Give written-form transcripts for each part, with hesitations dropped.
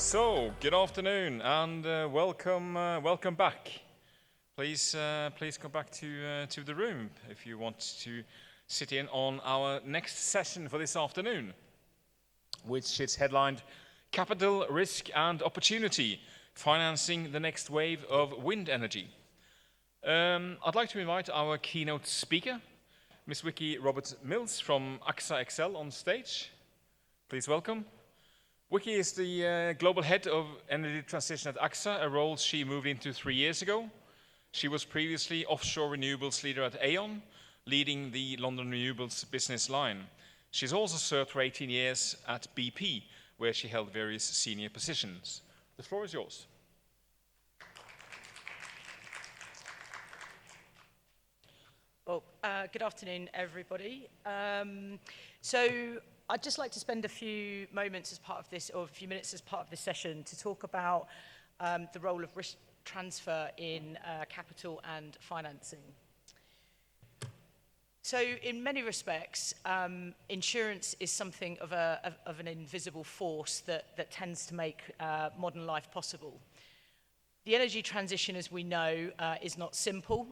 So, good afternoon and welcome back. Please come back to the room if you want to sit in on our next session for this afternoon, which is headlined Capital, Risk and Opportunity, Financing the Next Wave of Wind Energy. I'd like to invite our keynote speaker, Ms. Vicky Roberts-Mills from AXA XL on stage. Please welcome. Vicky is the global head of energy transition at AXA, a role she moved into 3 years ago. She was previously offshore renewables leader at Aon, leading the London renewables business line. She's also served for 18 years at BP, where she held various senior positions. The floor is yours. Well, good afternoon, everybody. I'd just like to spend a few moments as part of this, or a few minutes as part of this session, to talk about the role of risk transfer in capital and financing. So, in many respects, insurance is something of an invisible force that tends to make modern life possible. The energy transition, as we know, is not simple.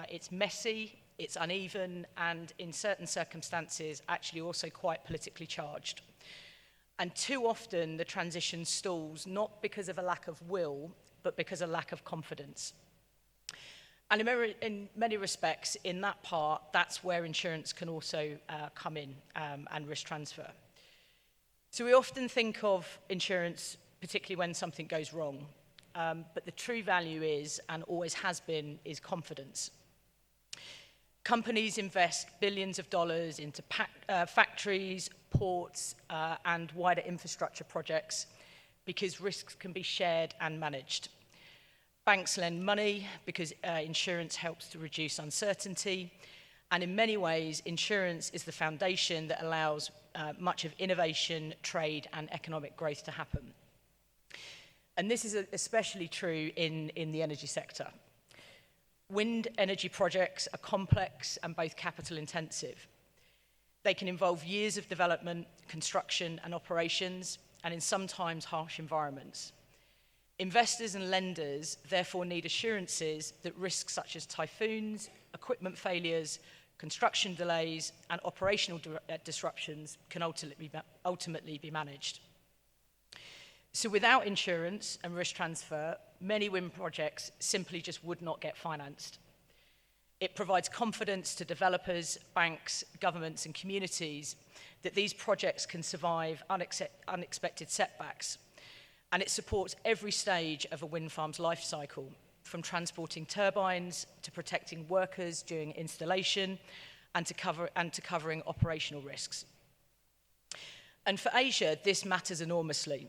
It's messy. It's uneven and, in certain circumstances, actually also quite politically charged. And too often, the transition stalls, not because of a lack of will, but because of a lack of confidence. And in many respects, in that part, that's where insurance can also come in and risk transfer. So we often think of insurance, particularly when something goes wrong. But the true value is, and always has been, is confidence. Companies invest billions of dollars into factories, ports, and wider infrastructure projects because risks can be shared and managed. Banks lend money because insurance helps to reduce uncertainty. And in many ways, insurance is the foundation that allows much of innovation, trade, and economic growth to happen. And this is especially true in the energy sector. Wind energy projects are complex and both capital intensive. They can involve years of development, construction and operations, and in sometimes harsh environments. Investors and lenders therefore need assurances that risks such as typhoons, equipment failures, construction delays and operational disruptions can ultimately be managed. So without insurance and risk transfer, many wind projects simply just would not get financed. It provides confidence to developers, banks, governments and communities that these projects can survive unexpected setbacks. And it supports every stage of a wind farm's life cycle, from transporting turbines to protecting workers during installation and to covering operational risks. And for Asia, this matters enormously.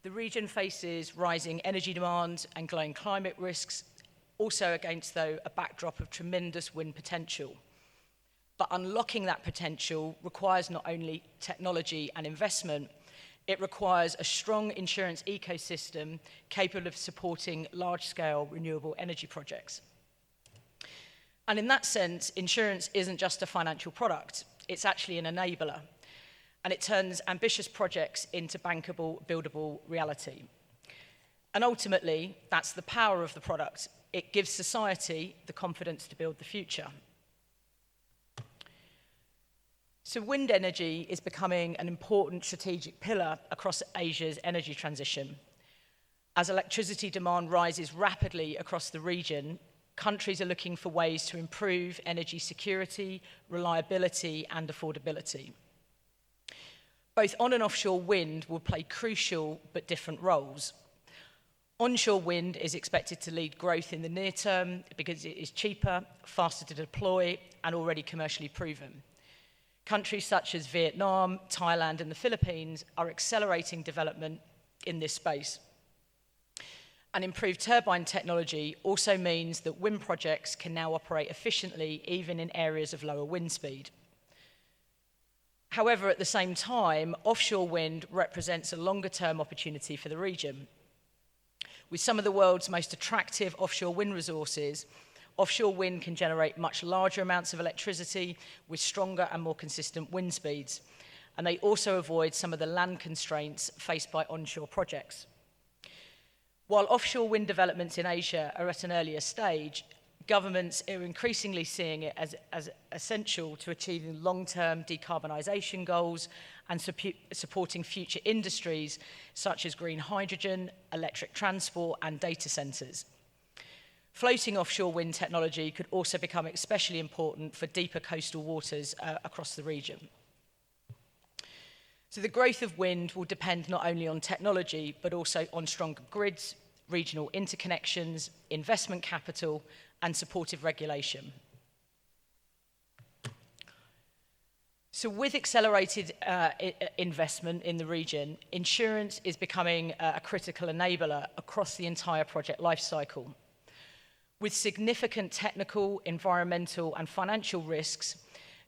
The region faces rising energy demand and growing climate risks, also against, though, a backdrop of tremendous wind potential. But unlocking that potential requires not only technology and investment, it requires a strong insurance ecosystem capable of supporting large-scale renewable energy projects. And in that sense, insurance isn't just a financial product, it's actually an enabler. And it turns ambitious projects into bankable, buildable reality. And ultimately, that's the power of the product. It gives society the confidence to build the future. So wind energy is becoming an important strategic pillar across Asia's energy transition. As electricity demand rises rapidly across the region, countries are looking for ways to improve energy security, reliability, and affordability. Both on and offshore wind will play crucial but different roles. Onshore wind is expected to lead growth in the near term because it is cheaper, faster to deploy, and already commercially proven. Countries such as Vietnam, Thailand, and the Philippines are accelerating development in this space. And improved turbine technology also means that wind projects can now operate efficiently even in areas of lower wind speed. However, at the same time, offshore wind represents a longer-term opportunity for the region. With some of the world's most attractive offshore wind resources, offshore wind can generate much larger amounts of electricity with stronger and more consistent wind speeds. And they also avoid some of the land constraints faced by onshore projects. While offshore wind developments in Asia are at an earlier stage, governments are increasingly seeing it as essential to achieving long-term decarbonisation goals and supporting future industries such as green hydrogen, electric transport and data centres. Floating offshore wind technology could also become especially important for deeper coastal waters across the region. So the growth of wind will depend not only on technology, but also on stronger grids, regional interconnections, investment capital, and supportive regulation. So with accelerated investment in the region, insurance is becoming a critical enabler across the entire project lifecycle. With significant technical, environmental, and financial risks,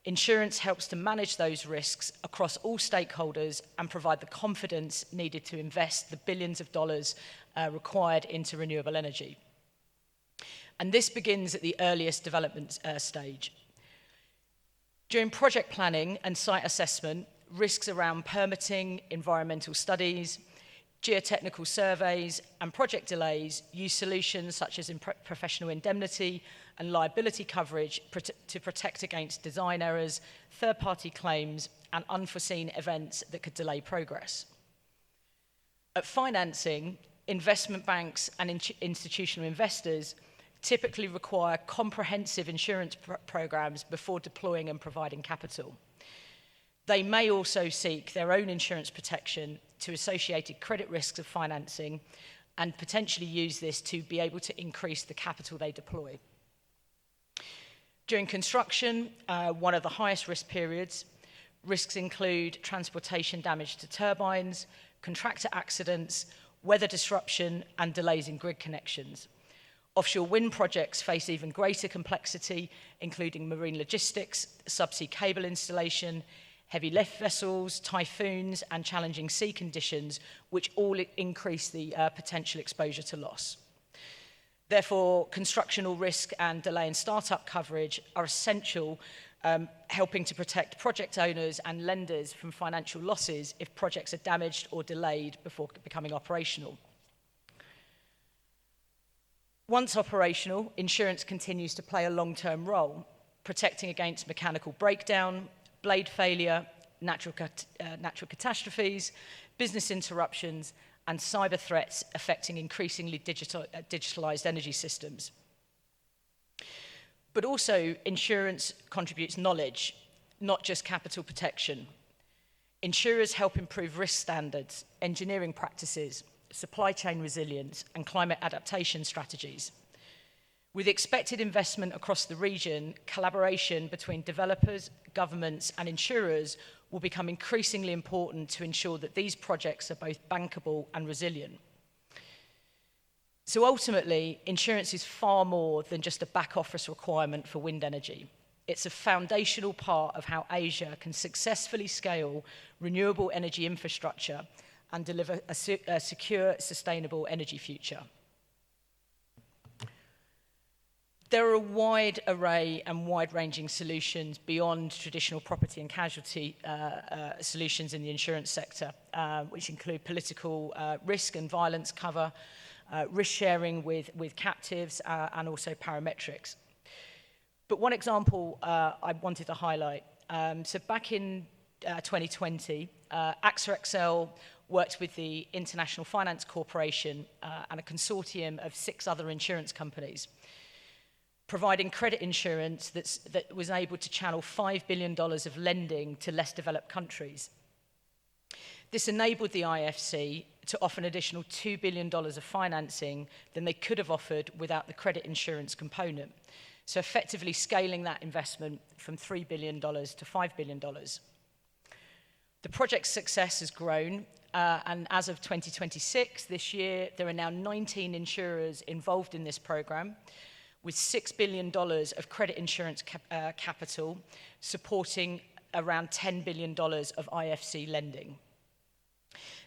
insurance helps to manage those risks across all stakeholders and provide the confidence needed to invest the billions of dollars required into renewable energy. And this begins at the earliest development stage. During project planning and site assessment, risks around permitting, environmental studies, geotechnical surveys, and project delays use solutions such as professional indemnity and liability coverage to protect against design errors, third-party claims, and unforeseen events that could delay progress. At financing, investment banks and institutional investors typically require comprehensive insurance programs before deploying and providing capital. They may also seek their own insurance protection to associated credit risks of financing and potentially use this to be able to increase the capital they deploy. During construction, one of the highest risk periods, risks include transportation damage to turbines, contractor accidents, weather disruption, and delays in grid connections. Offshore wind projects face even greater complexity, including marine logistics, subsea cable installation, heavy lift vessels, typhoons, and challenging sea conditions, which all increase the potential exposure to loss. Therefore, constructional risk and delay in startup coverage are essential, helping to protect project owners and lenders from financial losses if projects are damaged or delayed before becoming operational. Once operational, insurance continues to play a long-term role, protecting against mechanical breakdown, blade failure, natural catastrophes, business interruptions, and cyber threats affecting increasingly digitalized energy systems. But also, insurance contributes knowledge, not just capital protection. Insurers help improve risk standards, engineering practices, supply chain resilience, and climate adaptation strategies. With expected investment across the region, collaboration between developers, governments, and insurers will become increasingly important to ensure that these projects are both bankable and resilient. So ultimately, insurance is far more than just a back office requirement for wind energy. It's a foundational part of how Asia can successfully scale renewable energy infrastructure and deliver a secure, sustainable energy future. There are a wide array and wide-ranging solutions beyond traditional property and casualty solutions in the insurance sector, which include political risk and violence cover, risk sharing with captives, and also parametrics. But one example I wanted to highlight. So back in 2020, AXA XL worked with the International Finance Corporation and a consortium of 6 other insurance companies, providing credit insurance that was able to channel $5 billion of lending to less developed countries. This enabled the IFC to offer an additional $2 billion of financing than they could have offered without the credit insurance component, so effectively scaling that investment from $3 billion to $5 billion. The project's success has grown, and as of 2026, this year, there are now 19 insurers involved in this program, with $6 billion of credit insurance capital supporting around $10 billion of IFC lending.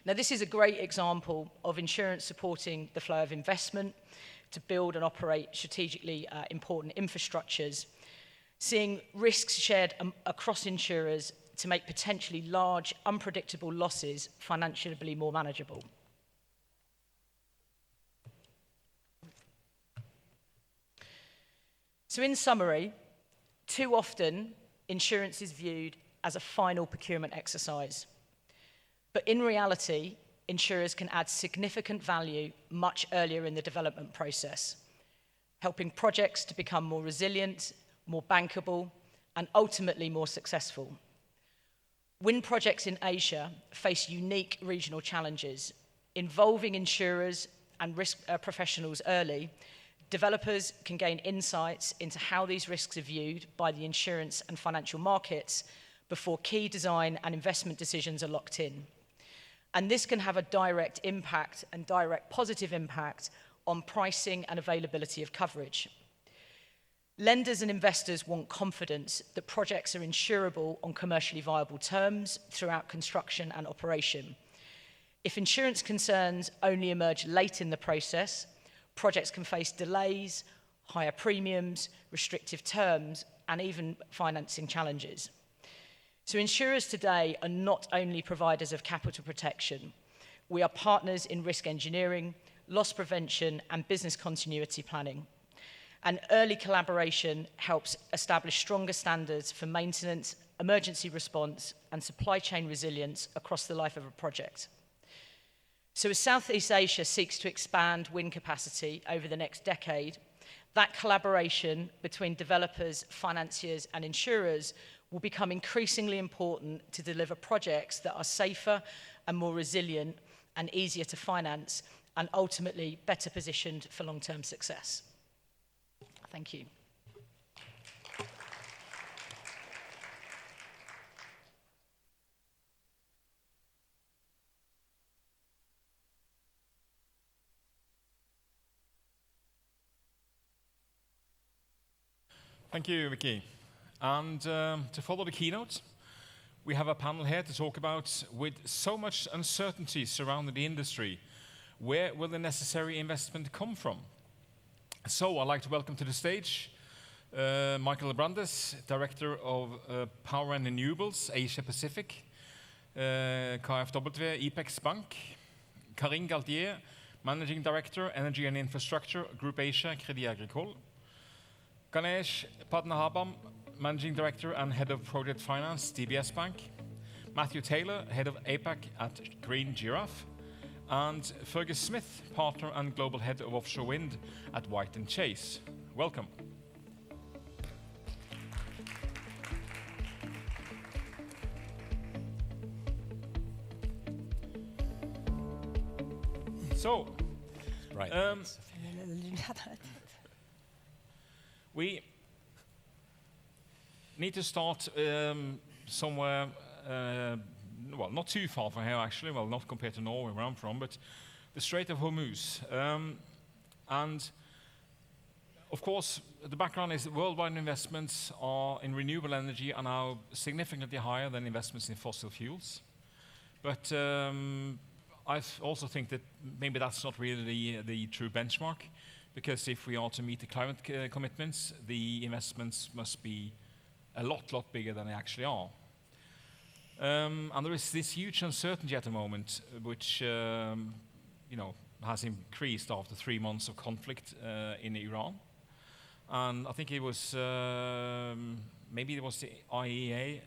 Now, this is a great example of insurance supporting the flow of investment to build and operate strategically important infrastructures, seeing risks shared across insurers to make potentially large, unpredictable losses financially more manageable. So in summary, too often, insurance is viewed as a final procurement exercise. But in reality, insurers can add significant value much earlier in the development process, helping projects to become more resilient, more bankable, and ultimately more successful. Wind projects in Asia face unique regional challenges. Involving insurers and risk professionals early, developers can gain insights into how these risks are viewed by the insurance and financial markets before key design and investment decisions are locked in. And this can have a direct impact and direct positive impact on pricing and availability of coverage. Lenders and investors want confidence that projects are insurable on commercially viable terms throughout construction and operation. If insurance concerns only emerge late in the process, projects can face delays, higher premiums, restrictive terms, and even financing challenges. So insurers today are not only providers of capital protection. We are partners in risk engineering, loss prevention, and business continuity planning. And early collaboration helps establish stronger standards for maintenance, emergency response, and supply chain resilience across the life of a project. So as Southeast Asia seeks to expand wind capacity over the next decade, that collaboration between developers, financiers, and insurers will become increasingly important to deliver projects that are safer and more resilient and easier to finance, and ultimately better positioned for long-term success. Thank you. Thank you, Vicky. And to follow the keynote, we have a panel here to talk about, with so much uncertainty surrounding the industry, where will the necessary investment come from? So I'd like to welcome to the stage Michael Brandes, Director of Power and Renewables, Asia Pacific, KfW, Ipex Bank, Karine Galtier, Managing Director, Energy and Infrastructure, Group Asia, Crédit Agricole, Ganesh Padnahabam, Managing Director and Head of Project Finance, DBS Bank, Matthew Taylor, Head of APAC at Green Giraffe, and Fergus Smith, Partner and Global Head of Offshore Wind at White & Chase. Welcome. So, right. We need to start somewhere, well, not too far from here actually, well, not compared to Norway where I'm from, but the Strait of Hormuz. And of course, the background is that worldwide investments in renewable energy are now significantly higher than investments in fossil fuels. But I also think that maybe that's not really the true benchmark, because if we are to meet the climate commitments, the investments must be a lot bigger than they actually are. And there is this huge uncertainty at the moment, which has increased after 3 months of conflict in Iran. And I think it was maybe it was the IEA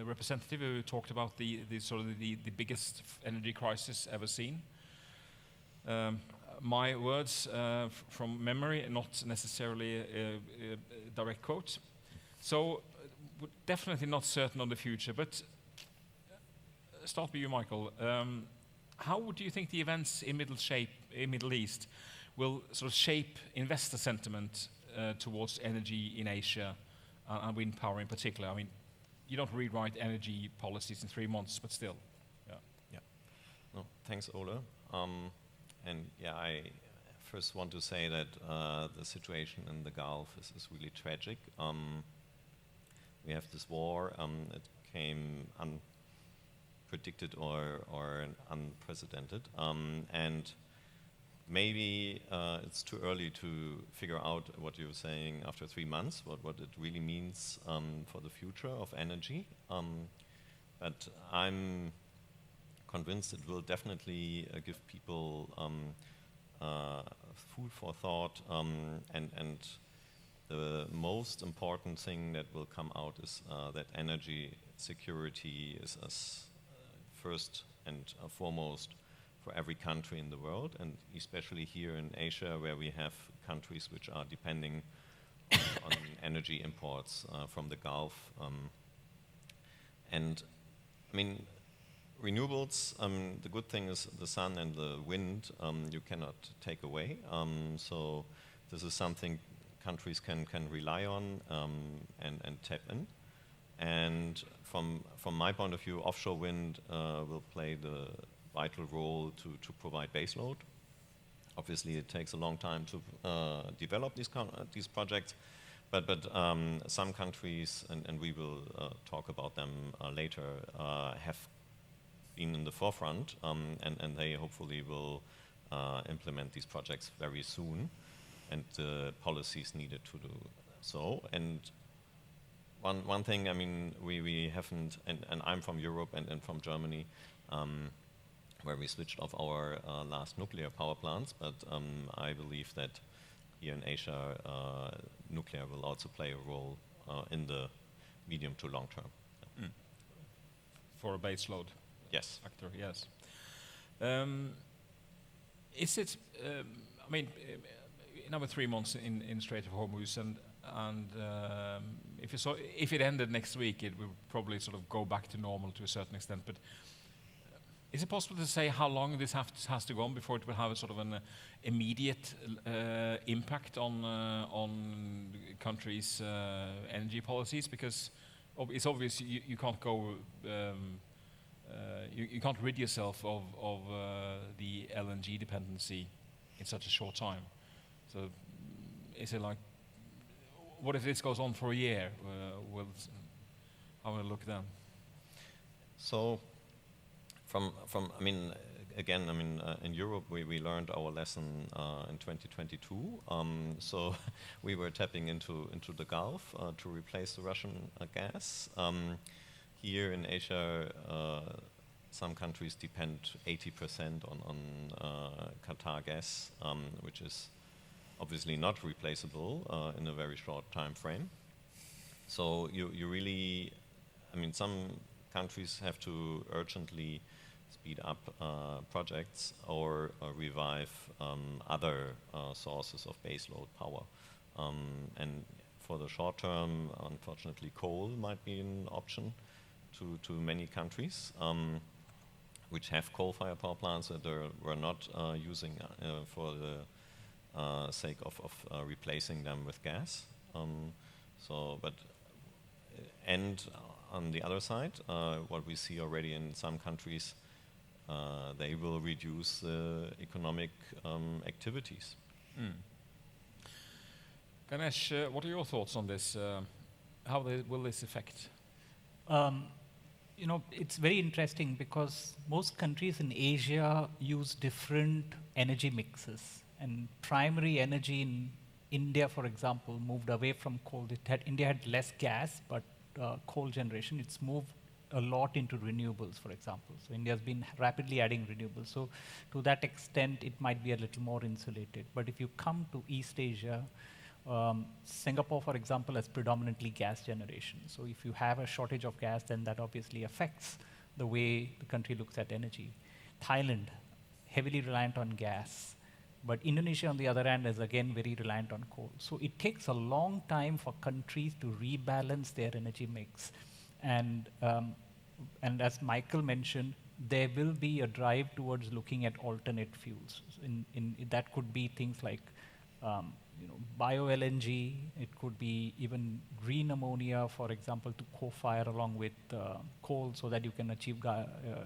representative who talked about the biggest energy crisis ever seen. My words from memory, not necessarily a direct quote. So we're definitely not certain on the future, but start with you, Michael. How do you think the events in Middle East will sort of shape investor sentiment towards energy in Asia and wind power in particular? I mean, you don't rewrite energy policies in 3 months, but still. Yeah. No, thanks, Ole. And yeah, I first want to say that the situation in the Gulf is really tragic. We have this war. It came unpredicted or unprecedented, and maybe it's too early to figure out what you're saying after 3 months, what it really means for the future of energy. But I'm convinced it will definitely give people food for thought and the most important thing that will come out is that energy security is as first and foremost for every country in the world, and especially here in Asia, where we have countries which are depending on energy imports from the Gulf. And I mean, renewables, the good thing is the sun and the wind you cannot take away. So this is something countries can rely on and tap in. And from my point of view, offshore wind will play the vital role to provide baseload. Obviously, it takes a long time to develop these projects, but some countries, and we will talk about them later, have been in the forefront, and they hopefully will implement these projects very soon, and the policies needed to do so. And one thing, I mean, we haven't, and I'm from Europe and from Germany, where we switched off our last nuclear power plants, but I believe that here in Asia, nuclear will also play a role in the medium to long term. Mm. For a base load Yes. factor, yes. Is it, I mean, now we're 3 months in Strait of Hormuz, and if it ended next week, it would probably sort of go back to normal to a certain extent, but is it possible to say how long this has to go on before it will have a sort of an immediate impact on countries' energy policies? Because it's obvious you can't go, you can't rid yourself of the LNG dependency in such a short time. So is it like, what if this goes on for a year? How will it look then? So, I mean, again, I mean, in Europe, we learned our lesson in 2022. So we were tapping into the Gulf to replace the Russian gas. Here in Asia, some countries depend 80% on Qatar gas, which is obviously not replaceable in a very short time frame. So you really, I mean, some countries have to urgently speed up projects or revive other sources of baseload power. And for the short term, unfortunately, coal might be an option to many countries which have coal-fired power plants that were not using for the sake of replacing them with gas. And on the other side, what we see already in some countries, they will reduce economic activities. Mm. Ganesh, what are your thoughts on this? How will this affect? You know, it's very interesting because most countries in Asia use different energy mixes, and primary energy in India, for example, moved away from coal. India had less gas, but coal generation, it's moved a lot into renewables, for example. So India's been rapidly adding renewables. So to that extent, it might be a little more insulated. But if you come to East Asia, Singapore, for example, has predominantly gas generation. So if you have a shortage of gas, then that obviously affects the way the country looks at energy. Thailand, heavily reliant on gas. But Indonesia, on the other hand, is again very reliant on coal. So it takes a long time for countries to rebalance their energy mix. And as Michael mentioned, there will be a drive towards looking at alternate fuels. That could be things like bio-LNG. It could be even green ammonia, for example, to co-fire along with coal so that you can achieve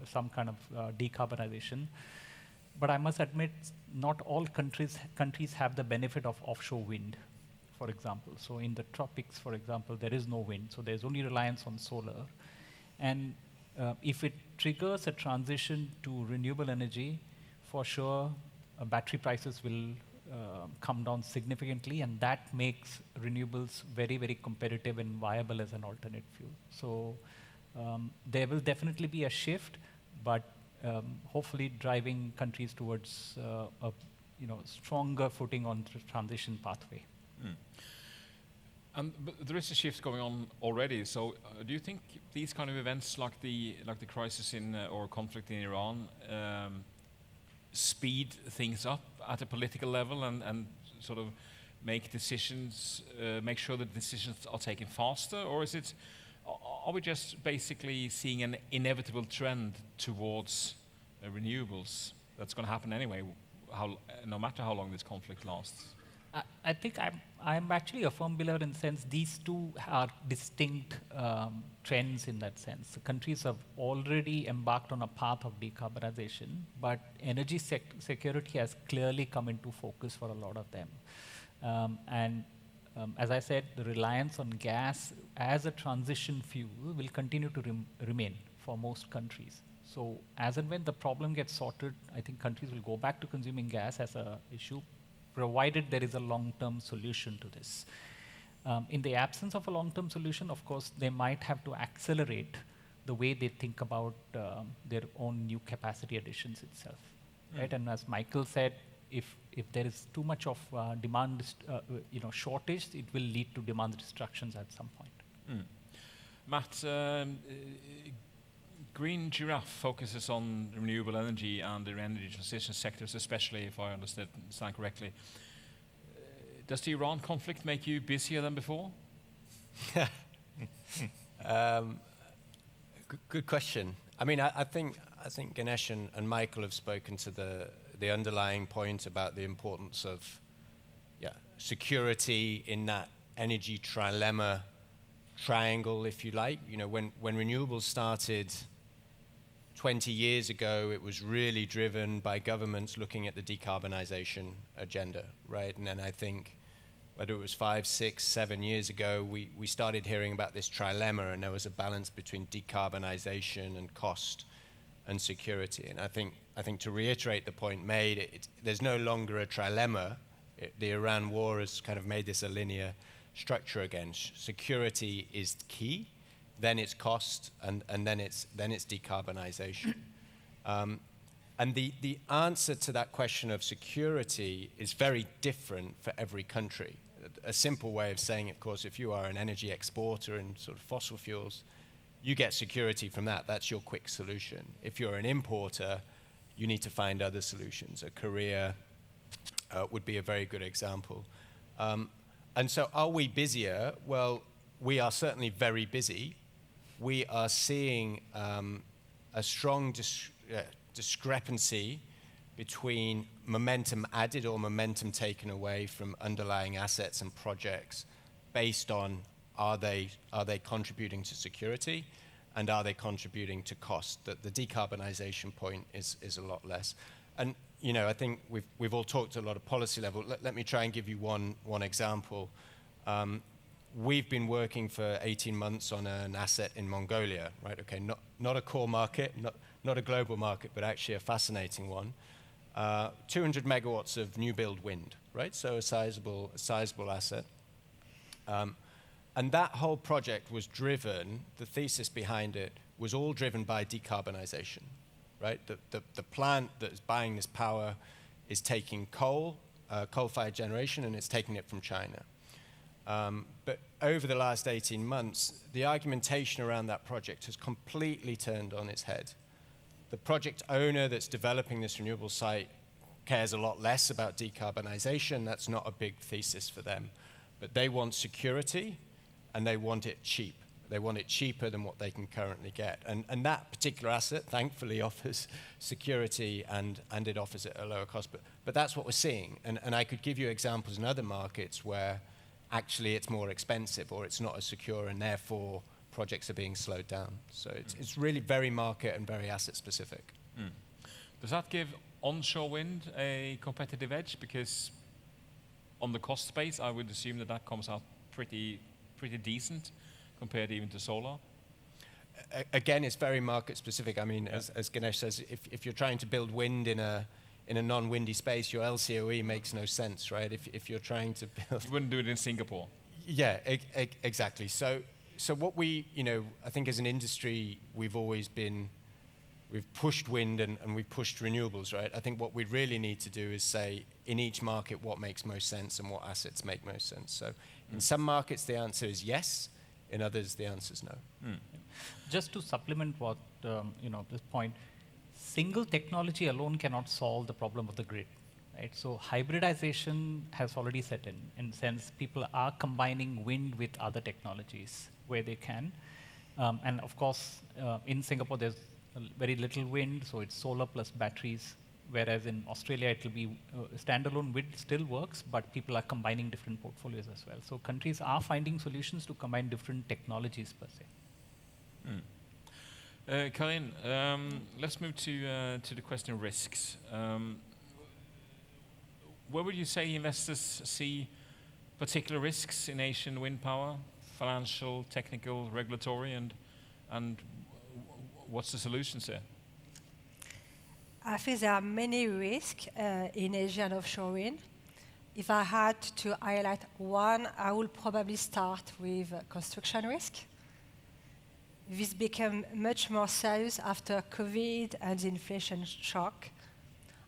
some kind of decarbonization. But I must admit, not all countries have the benefit of offshore wind, for example. So in the tropics, for example, there is no wind, so there's only reliance on solar. And if it triggers a transition to renewable energy, for sure, battery prices will come down significantly, and that makes renewables very, very competitive and viable as an alternate fuel. So there will definitely be a shift, but hopefully driving countries towards a stronger footing on the transition pathway. Mm. But there is a shift going on already. So, do you think these kind of events, like the crisis in or conflict in Iran, speed things up at a political level and sort of make decisions, make sure that decisions are taken faster, or are we just basically seeing an inevitable trend towards renewables that's going to happen anyway, no matter how long this conflict lasts? I think I'm actually a firm believer in the sense these two are distinct trends in that sense. The countries have already embarked on a path of decarbonization, but energy security has clearly come into focus for a lot of them. As I said, the reliance on gas as a transition fuel will continue to remain for most countries. So as and when the problem gets sorted, I think countries will go back to consuming gas as an issue, provided there is a long-term solution to this. In the absence of a long-term solution, of course, they might have to accelerate the way they think about their own new capacity additions itself. Right? And as Michael said, if there is too much of demand shortage, it will lead to demand destructions at some point. Matt, Green Giraffe focuses on renewable energy and the energy transition sectors, especially, if I understand correctly. Does the Iran conflict make you busier than before? Good question. I mean, I think Ganesh and Michael have spoken to the underlying point about the importance of security in that energy trilemma triangle, if you like. You know, when renewables started 20 years ago, it was really driven by governments looking at the decarbonization agenda, right? And then I think whether it was 5, 6, 7 years ago, we started hearing about this trilemma, and there was a balance between decarbonization and cost and security. And I think to reiterate the point made, there's no longer a trilemma. The Iran war has kind of made this a linear structure again. Security is key, then it's cost, and then it's decarbonization. And the answer to that question of security is very different for every country. A simple way of saying it, of course, if you are an energy exporter in sort of fossil fuels, you get security from that. That's your quick solution. If you're an importer, you need to find other solutions. Korea would be a very good example. And so are we busier? Well, we are certainly very busy. We are seeing a strong discrepancy between momentum added or momentum taken away from underlying assets and projects based on are they contributing to security and are they contributing to cost? The decarbonization point is a lot less. And you know, I think we've all talked at a lot of policy level. Let me try and give you one example. We've been working for 18 months on an asset in Mongolia, right? Okay, not a core market, not a global market, but actually a fascinating one. 200 megawatts of new build wind, right? So a sizable asset. And that whole project was driven, the thesis behind it was all driven by decarbonization, right? The plant that is buying this power is taking coal-fired generation, and it's taking it from China. But over the last 18 months, the argumentation around that project has completely turned on its head. The project owner that's developing this renewable site cares a lot less about decarbonization. That's not a big thesis for them. But they want security, and they want it cheap. They want it cheaper than what they can currently get. And that particular asset, thankfully, offers security, and it offers it at a lower cost. But that's what we're seeing. And I could give you examples in other markets where actually it's more expensive or it's not as secure, and therefore projects are being slowed down. So it's really very market and very asset specific. Does that give onshore wind a competitive edge? Because on the cost space, I would assume that comes out pretty decent compared even to solar. Again, it's very market specific. I mean, as Ganesh says, if you're trying to build wind in a non-windy space, your LCOE makes no sense, right? If you're trying to build... You wouldn't do it in Singapore. Yeah, exactly. So what we, I think as an industry, we've always been we've pushed wind and we've pushed renewables, right? I think what we really need to do is say in each market what makes most sense and what assets make most sense. So in some markets the answer is yes, in others the answer is no. Just to supplement what, this point, single technology alone cannot solve the problem of the grid, right? So hybridization has already set in the sense people are combining wind with other technologies where they can. And of course, in Singapore, there's very little wind, so it's solar plus batteries, whereas in Australia, it will be standalone wind still works, but people are combining different portfolios as well. So countries are finding solutions to combine different technologies per se. Karin, let's move to the question of risks. Where would you say investors see particular risks in Asian wind power, financial, technical, regulatory, and what's the solutions there? I think there are many risks in Asian offshore wind. If I had to highlight one, I would probably start with construction risk. This became much more serious after COVID and the inflation shock.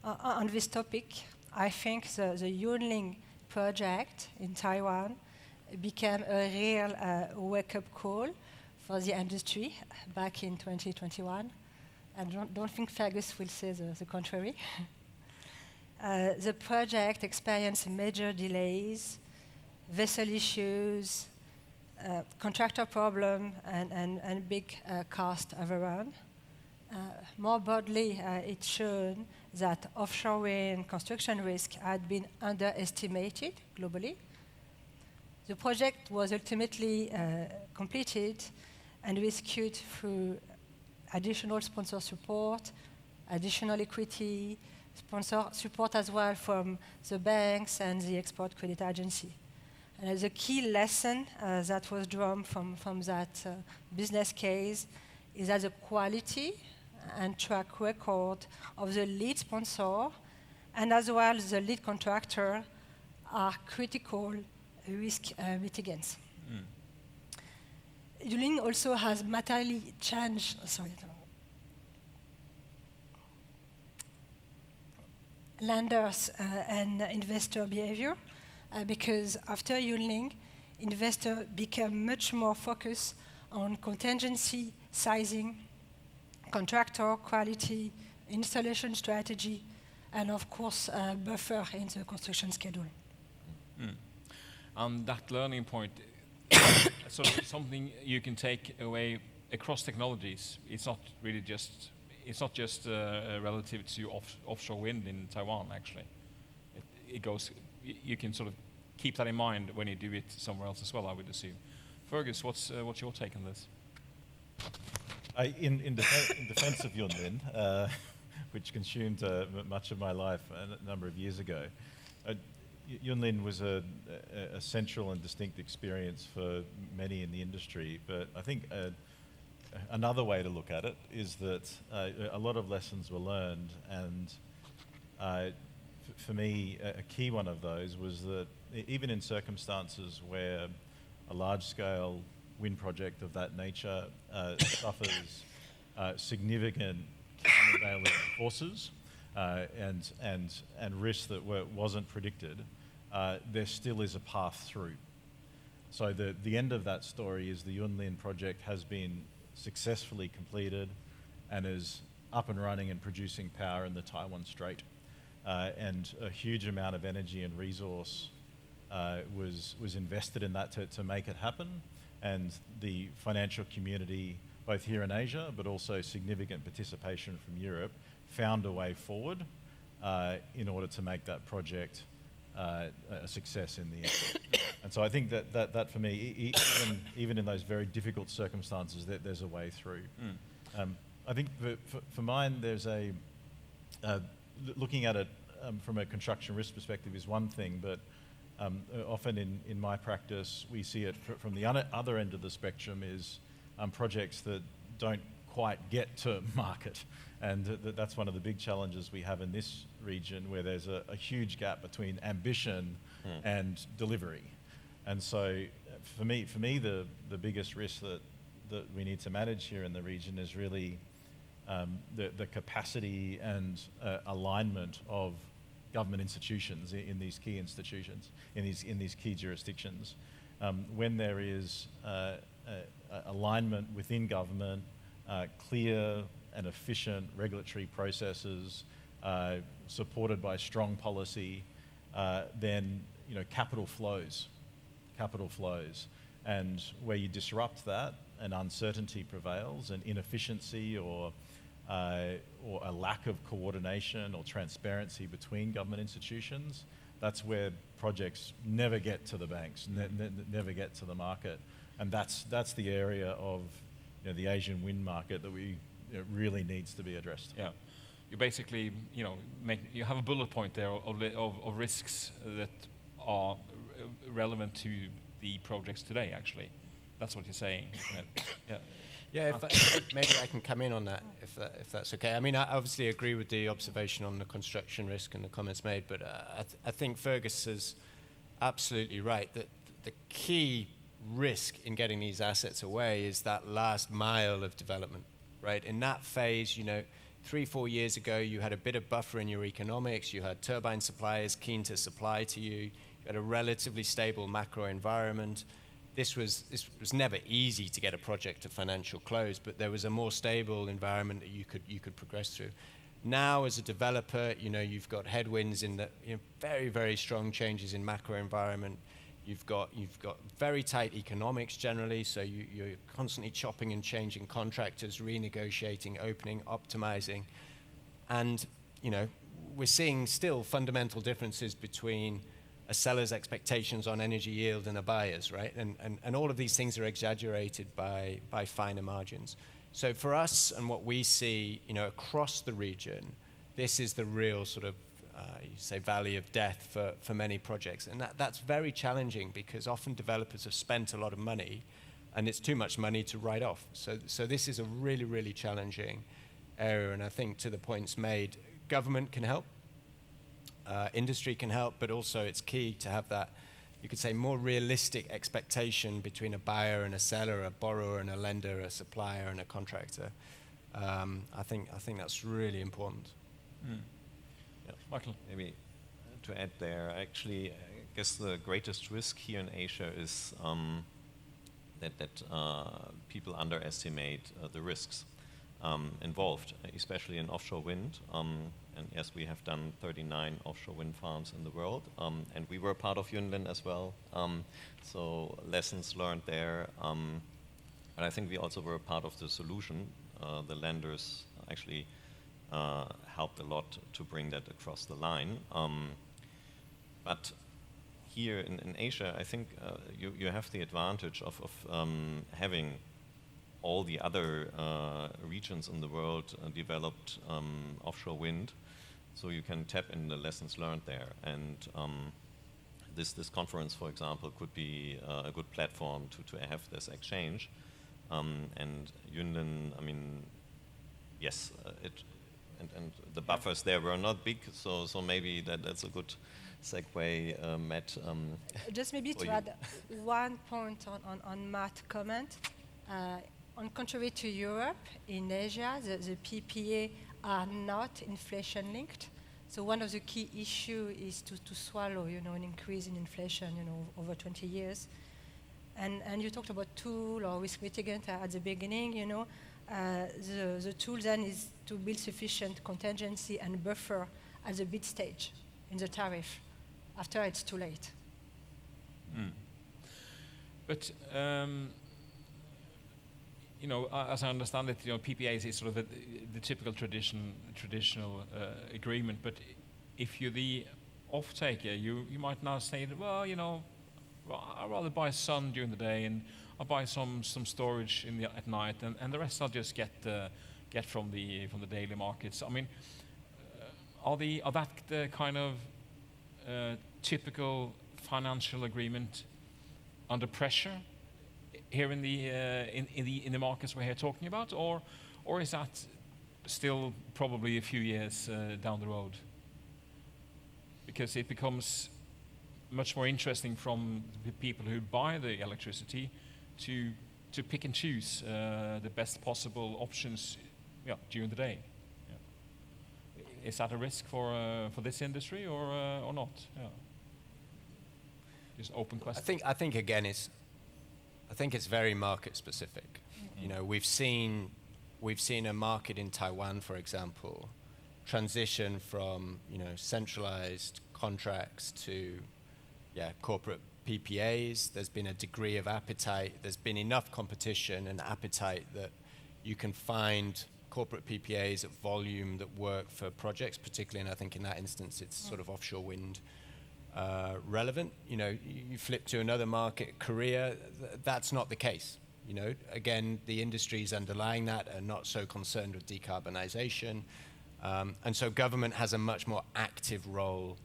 On this topic, I think the Yunlin project in Taiwan became a real wake-up call for the industry back in 2021. And don't think Fergus will say the contrary. The project experienced major delays, vessel issues, contractor problem, and big cost overrun. More broadly, it showed that offshore wind construction risk had been underestimated globally. The project was ultimately completed and rescued through additional sponsor support, additional equity, sponsor support as well from the banks and the Export Credit Agency. And the key lesson that was drawn from that business case is that the quality and track record of the lead sponsor and as well the lead contractor are critical risk mitigants. Yunlin also has materially changed lenders and investor behavior because after Yunlin, investors became much more focused on contingency sizing, contractor quality, installation strategy, and of course buffer in the construction schedule. And that learning point, sort of something you can take away across technologies. It's not really just. It's not just relative to offshore wind in Taiwan. Actually, it goes. You can sort of keep that in mind when you do it somewhere else as well. I would assume. Fergus, what's your take on this? In defense of Yunlin, which consumed much of my life a number of years ago, Yunlin was a central and distinct experience for many in the industry. But I think another way to look at it is that a lot of lessons were learned, and for me, a key one of those was that even in circumstances where a large-scale wind project of that nature suffers significant countervailing forces and risks that wasn't predicted, there still is a path through. So the end of that story is the Yunlin project has been successfully completed and is up and running and producing power in the Taiwan Strait. And a huge amount of energy and resource was invested in that to make it happen. And the financial community, both here in Asia, but also significant participation from Europe, found a way forward in order to make that project a success in the end. And so I think that for me, even in those very difficult circumstances, there's a way through. I think for mine, there's looking at it from a construction risk perspective is one thing, but often in my practice, we see it from the other end of the spectrum is projects that don't quite get to market. And that's one of the big challenges we have in this region, where there's a huge gap between ambition and delivery. And so for me, the biggest risk that we need to manage here in the region is really the capacity and alignment of government institutions in these key institutions, in these key jurisdictions. When there is alignment within government, clear and efficient regulatory processes, supported by strong policy, then capital flows, and where you disrupt that, and uncertainty prevails, and inefficiency or a lack of coordination or transparency between government institutions, that's where projects never get to the banks, never get to the market, and that's the area of the Asian wind market that we really needs to be addressed. Yeah, you basically you have a bullet point there of risks that are relevant to the projects today. Actually, that's what you're saying. Yeah. Yeah, maybe I can come in on that, if that's okay. I mean, I obviously agree with the observation on the construction risk and the comments made, but I think Fergus is absolutely right that the key risk in getting these assets away is that last mile of development, right? In that phase, 3-4 years ago, you had a bit of buffer in your economics, you had turbine suppliers keen to supply to you, you had a relatively stable macro environment. This was never easy to get a project to financial close, but there was a more stable environment that you could progress through. Now, as a developer, you've got headwinds in the very, very strong changes in macro environment. You've got very tight economics generally, so you're constantly chopping and changing contractors, renegotiating, opening, optimizing, and we're seeing still fundamental differences between a seller's expectations on energy yield and a buyer's, right? And all of these things are exaggerated by finer margins. So for us and what we see, across the region, this is the real sort of, you say, valley of death for many projects. And that's very challenging because often developers have spent a lot of money and it's too much money to write off. So this is a really, really challenging area. And I think to the points made, government can help. Industry can help, but also it's key to have that, you could say, more realistic expectation between a buyer and a seller, a borrower and a lender, a supplier and a contractor. I think that's really important. Yeah. Michael? Maybe to add there, actually, I guess the greatest risk here in Asia is that people underestimate the risks involved, especially in offshore wind. And yes, we have done 39 offshore wind farms in the world, and we were part of Yunlin as well. So lessons learned there. But I think we also were part of the solution. The lenders actually helped a lot to bring that across the line. But here in Asia, I think you have the advantage of having all the other regions in the world developed offshore wind, so you can tap in the lessons learned there. And this conference, for example, could be a good platform to have this exchange. And Yunlin, I mean, yes, and the buffers there were not big, so maybe that's a good segue, Matt. Just maybe to add one point on Matt's comment. On contrary to Europe, in Asia, the PPA are not inflation linked. So one of the key issues is to swallow, an increase in inflation, over 20 years. And you talked about tool or risk mitigant at the beginning, the tool then is to build sufficient contingency and buffer at the bid stage in the tariff. After it's too late. But as I understand it, PPAs is sort of the typical traditional agreement. But if you're the off-taker, you might now say that, well, I'd rather buy sun during the day and I'll buy some storage at night, and the rest I'll just get from the daily markets. I mean, are that the kind of typical financial agreement under pressure here in the markets we're here talking about, or is that still probably a few years down the road? Because it becomes much more interesting from the people who buy the electricity to pick and choose the best possible options during the day. Yeah. Is that a risk for this industry or not? Yeah. Just open question. I think again it's very market specific. You know, we've seen a market in Taiwan, for example, transition from centralized contracts to corporate PPAs. There's been a degree of appetite. There's been enough competition and appetite that you can find corporate PPAs at volume that work for projects, particularly, and I think in that instance it's sort of offshore wind relevant. You know, you flip to another market, Korea, that's not the case. You know, again, the industries underlying that are not so concerned with decarbonization. And so government has a much more active role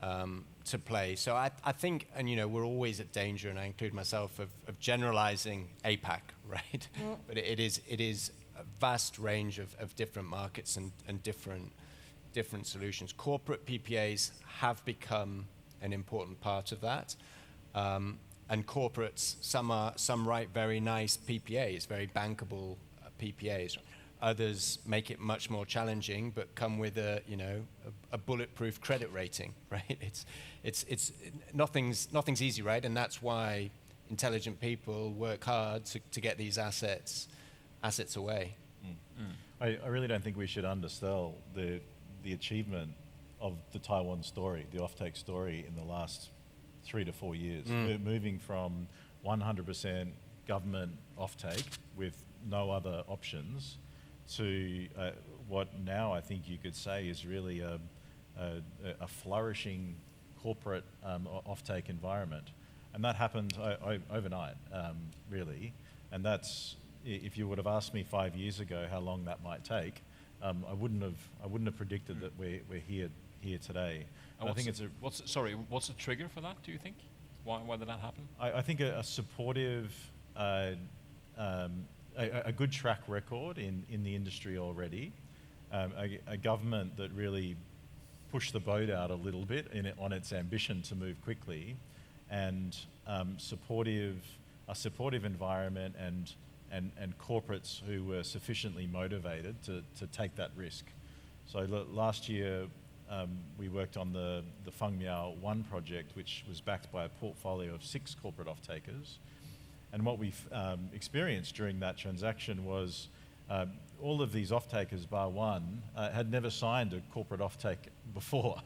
to play. So I think, and we're always at danger, and I include myself, of generalizing APAC, right? Yeah. But it is a vast range of different markets and different solutions. Corporate PPAs have become an important part of that. And corporates, some write very nice PPAs, very bankable PPAs. Others make it much more challenging, but come with a bulletproof credit rating, right? It's nothing's easy, right? And that's why intelligent people work hard to get these assets away. I really don't think we should undersell the achievement of the Taiwan story, the offtake story in the last 3 to 4 years. We're moving from 100% government offtake with no other options to what now I think you could say is really a flourishing corporate offtake environment. And that happened overnight, really. And that's, if you would have asked me 5 years ago how long that might take, I wouldn't have predicted that we're here today. I think what's the trigger for that, do you think? Why did that happen? I think a supportive, a good track record in the industry already, a government that really pushed the boat out a little bit on its ambition to move quickly, and a supportive environment and corporates who were sufficiently motivated to take that risk. So last year, we worked on the Fengmiao 1 project, which was backed by a portfolio of 6 corporate off-takers. And what we've experienced during that transaction was all of these off-takers, bar one, had never signed a corporate off-take before.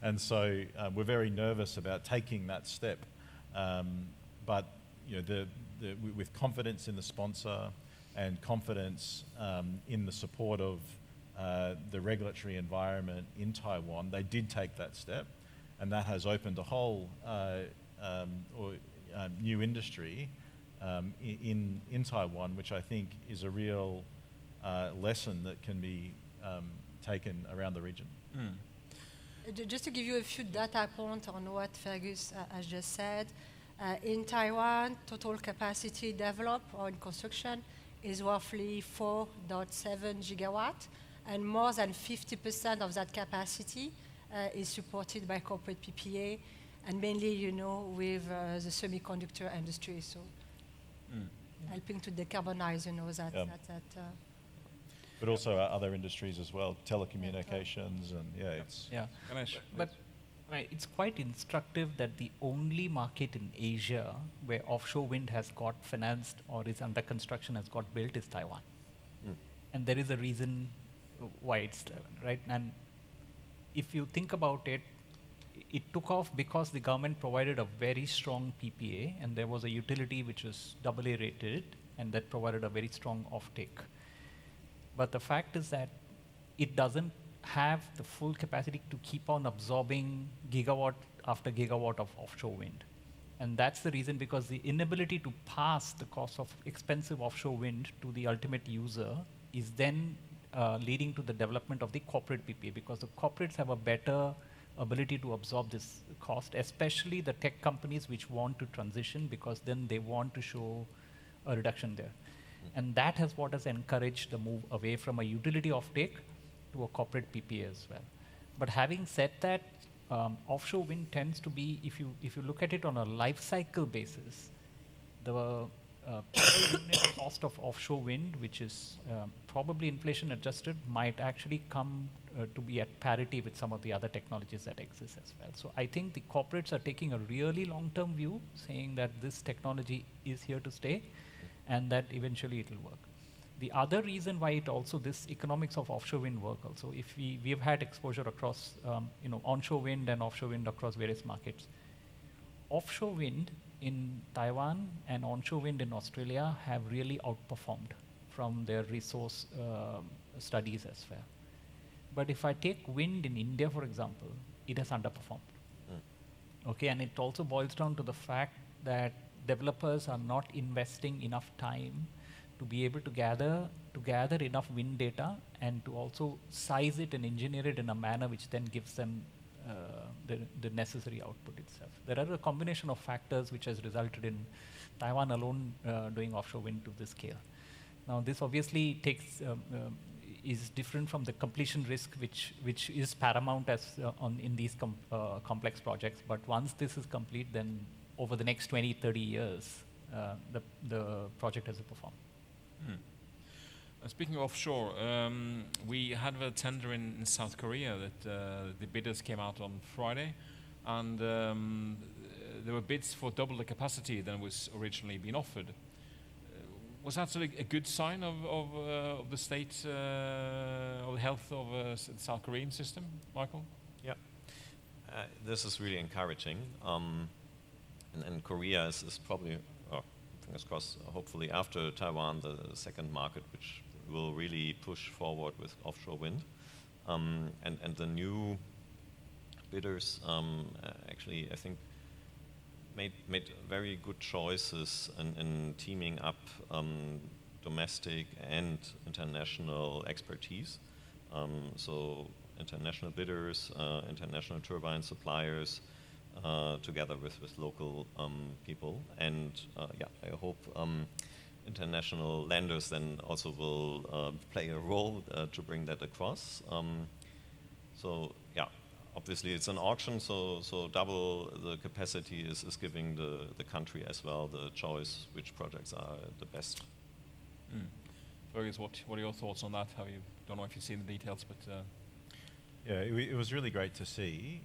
And so we're very nervous about taking that step. But with confidence in the sponsor and confidence in the support of the regulatory environment in Taiwan, they did take that step, and that has opened a whole new industry in Taiwan, which I think is a real lesson that can be taken around the region. Just to give you a few data points on what Fergus has just said, in Taiwan, total capacity developed or in construction is roughly 4.7 gigawatt, and more than 50% of that capacity is supported by corporate PPA, and mainly, with the semiconductor industry, so helping to decarbonize, that. But also other industries as well, telecommunications, and it's. Yeah, but it's quite instructive that the only market in Asia where offshore wind has got financed or is under construction, has got built, is Taiwan. And there is a reason why it's there, right? And if you think about it, it took off because the government provided a very strong PPA, and there was a utility which was AA rated, and that provided a very strong offtake. But the fact is that it doesn't have the full capacity to keep on absorbing gigawatt after gigawatt of offshore wind. And that's the reason, because the inability to pass the cost of expensive offshore wind to the ultimate user is then leading to the development of the corporate PPA, because the corporates have a better ability to absorb this cost, especially the tech companies which want to transition, because then they want to show a reduction there. And that has what has encouraged the move away from a utility offtake to a corporate PPA as well. But having said that, offshore wind tends to be, if you look at it on a life cycle basis, the per unit cost of offshore wind, which is probably inflation adjusted, might actually come to be at parity with some of the other technologies that exist as well. So I think the corporates are taking a really long-term view, saying that this technology is here to stay and that eventually it will work. The other reason why it also, this economics of offshore wind work also, if we have had exposure across, onshore wind and offshore wind across various markets. Offshore wind in Taiwan and onshore wind in Australia have really outperformed from their resource studies as well. But if I take wind in India, for example, it has underperformed. Okay, and it also boils down to the fact that developers are not investing enough time to be able to gather enough wind data and to also size it and engineer it in a manner which then gives them the necessary output itself. There are a combination of factors which has resulted in Taiwan alone doing offshore wind to this scale. Now this obviously is different from the completion risk which is paramount in these complex projects, but once this is complete, then over the next 20, 30 years, the project has to perform. Speaking of offshore, we had a tender in South Korea that the bidders came out on Friday, and there were bids for double the capacity than was originally being offered. Was that a good sign of the state of the health of the South Korean system, Michael? Yeah, this is really encouraging. And Korea is probably, fingers crossed, hopefully after Taiwan, the second market which will really push forward with offshore wind. And the new bidders actually, I think, made very good choices in teaming up domestic and international expertise. So international bidders, international turbine suppliers, together with local people. And I hope international lenders then also will play a role to bring that across. Obviously it's an auction, so double the capacity is giving the country as well the choice which projects are the best. Fergus, what are your thoughts on that? Don't know if you've seen the details, but it was really great to see.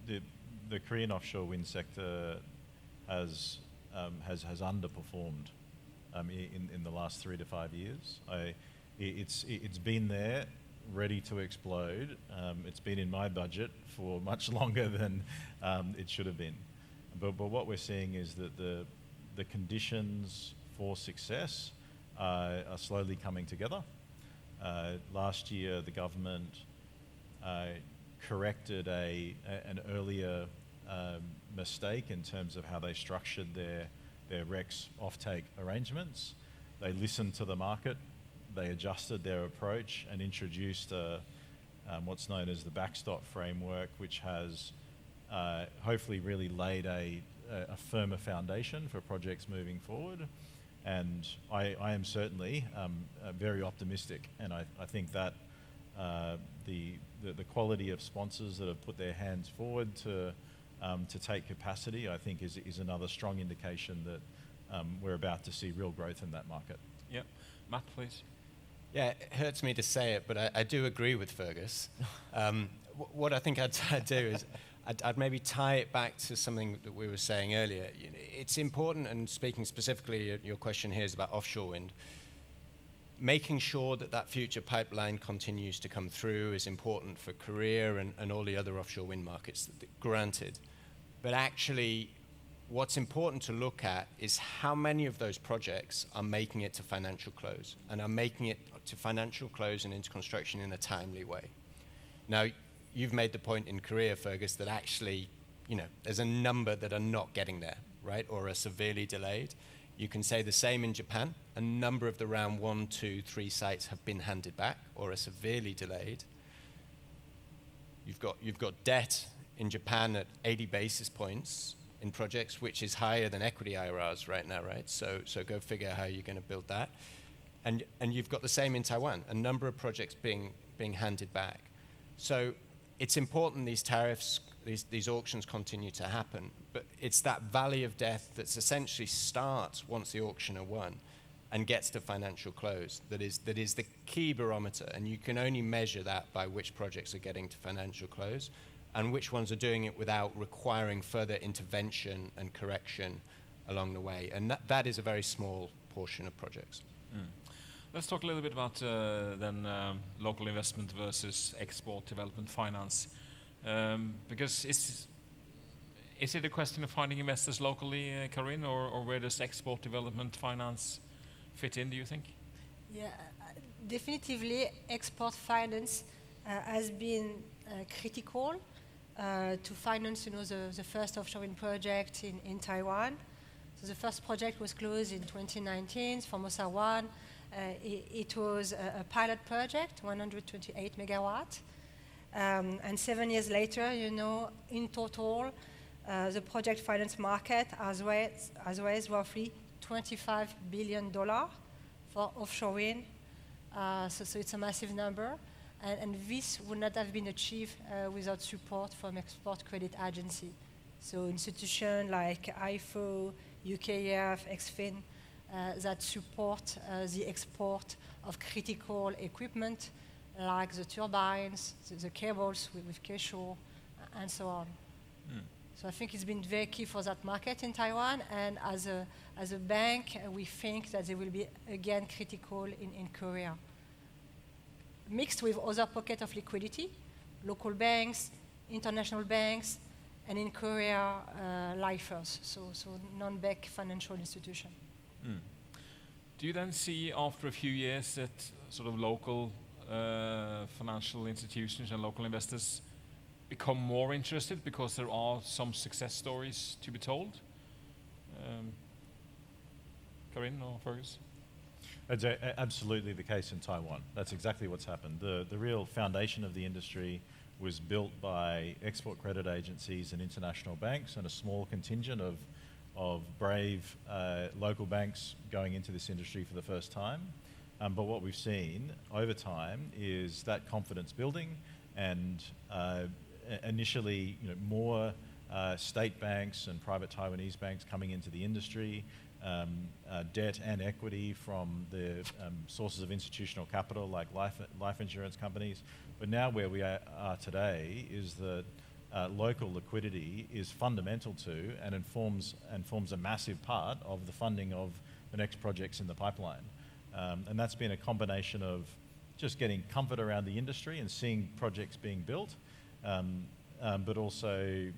The Korean offshore wind sector has underperformed in the last 3 to 5 years. It's been there, ready to explode. It's been in my budget for much longer than it should have been. But what we're seeing is that the conditions for success are slowly coming together. Last year, the government corrected an earlier mistake in terms of how they structured their REX offtake arrangements. They listened to the market, they adjusted their approach and introduced what's known as the backstop framework, which has hopefully really laid a firmer foundation for projects moving forward. And I am certainly very optimistic, and I think that the quality of sponsors that have put their hands forward to take capacity, I think is another strong indication that we're about to see real growth in that market. Yeah, Matt, please. Yeah, it hurts me to say it, but I do agree with Fergus. What I think I'd do is I'd maybe tie it back to something that we were saying earlier. It's important, and speaking specifically, your question here is about offshore wind. Making sure that future pipeline continues to come through is important for Korea and all the other offshore wind markets, granted. But actually, what's important to look at is how many of those projects are making it to financial close, and are making it to financial close and into construction in a timely way. Now, you've made the point in Korea, Fergus, that actually, there's a number that are not getting there, right, or are severely delayed. You can say the same in Japan. A number of the round 1, 2, 3 sites have been handed back or are severely delayed. You've got debt in Japan at 80 basis points in projects, which is higher than equity IRRs right now, right? So go figure how you're going to build that. And you've got the same in Taiwan. A number of projects being handed back. So it's important these tariffs, these auctions continue to happen. but it's that valley of death that essentially starts once the auction are won and gets to financial close that is the key barometer, and you can only measure that by which projects are getting to financial close and which ones are doing it without requiring further intervention and correction along the way. And that is a very small portion of projects. Let's talk a little bit about then local investment versus export development finance. Because is it a question of finding investors locally, Karin, or where does export development finance fit in, do you think? Yeah, definitively export finance has been critical to finance, the first offshore wind project in Taiwan. So the first project was closed in 2019, Formosa 1. It was a pilot project, 128 megawatt. And 7 years later, in total, the project finance market has raised roughly $25 billion for offshore wind. So it's a massive number. And this would not have been achieved without support from export credit agency. So institutions like IFO, UKEF, EXFIN, that support the export of critical equipment like the turbines, the cables with K-Shore, and so on. So I think it's been very key for that market in Taiwan, and as a bank, we think that they will be again critical in Korea. Mixed with other pockets of liquidity, local banks, international banks, and in Korea, lifers, so non-bank financial institution. Do you then see after a few years that sort of local financial institutions and local investors become more interested because there are some success stories to be told? Karin or Fergus? It's absolutely the case in Taiwan. That's exactly what's happened. The real foundation of the industry was built by export credit agencies and international banks and a small contingent of brave local banks going into this industry for the first time. But what we've seen over time is that confidence building, and initially, more state banks and private Taiwanese banks coming into the industry, debt and equity from the sources of institutional capital like life insurance companies. But now where we are today is that local liquidity is fundamental to and forms a massive part of the funding of the next projects in the pipeline. And that's been a combination of just getting comfort around the industry and seeing projects being built, but also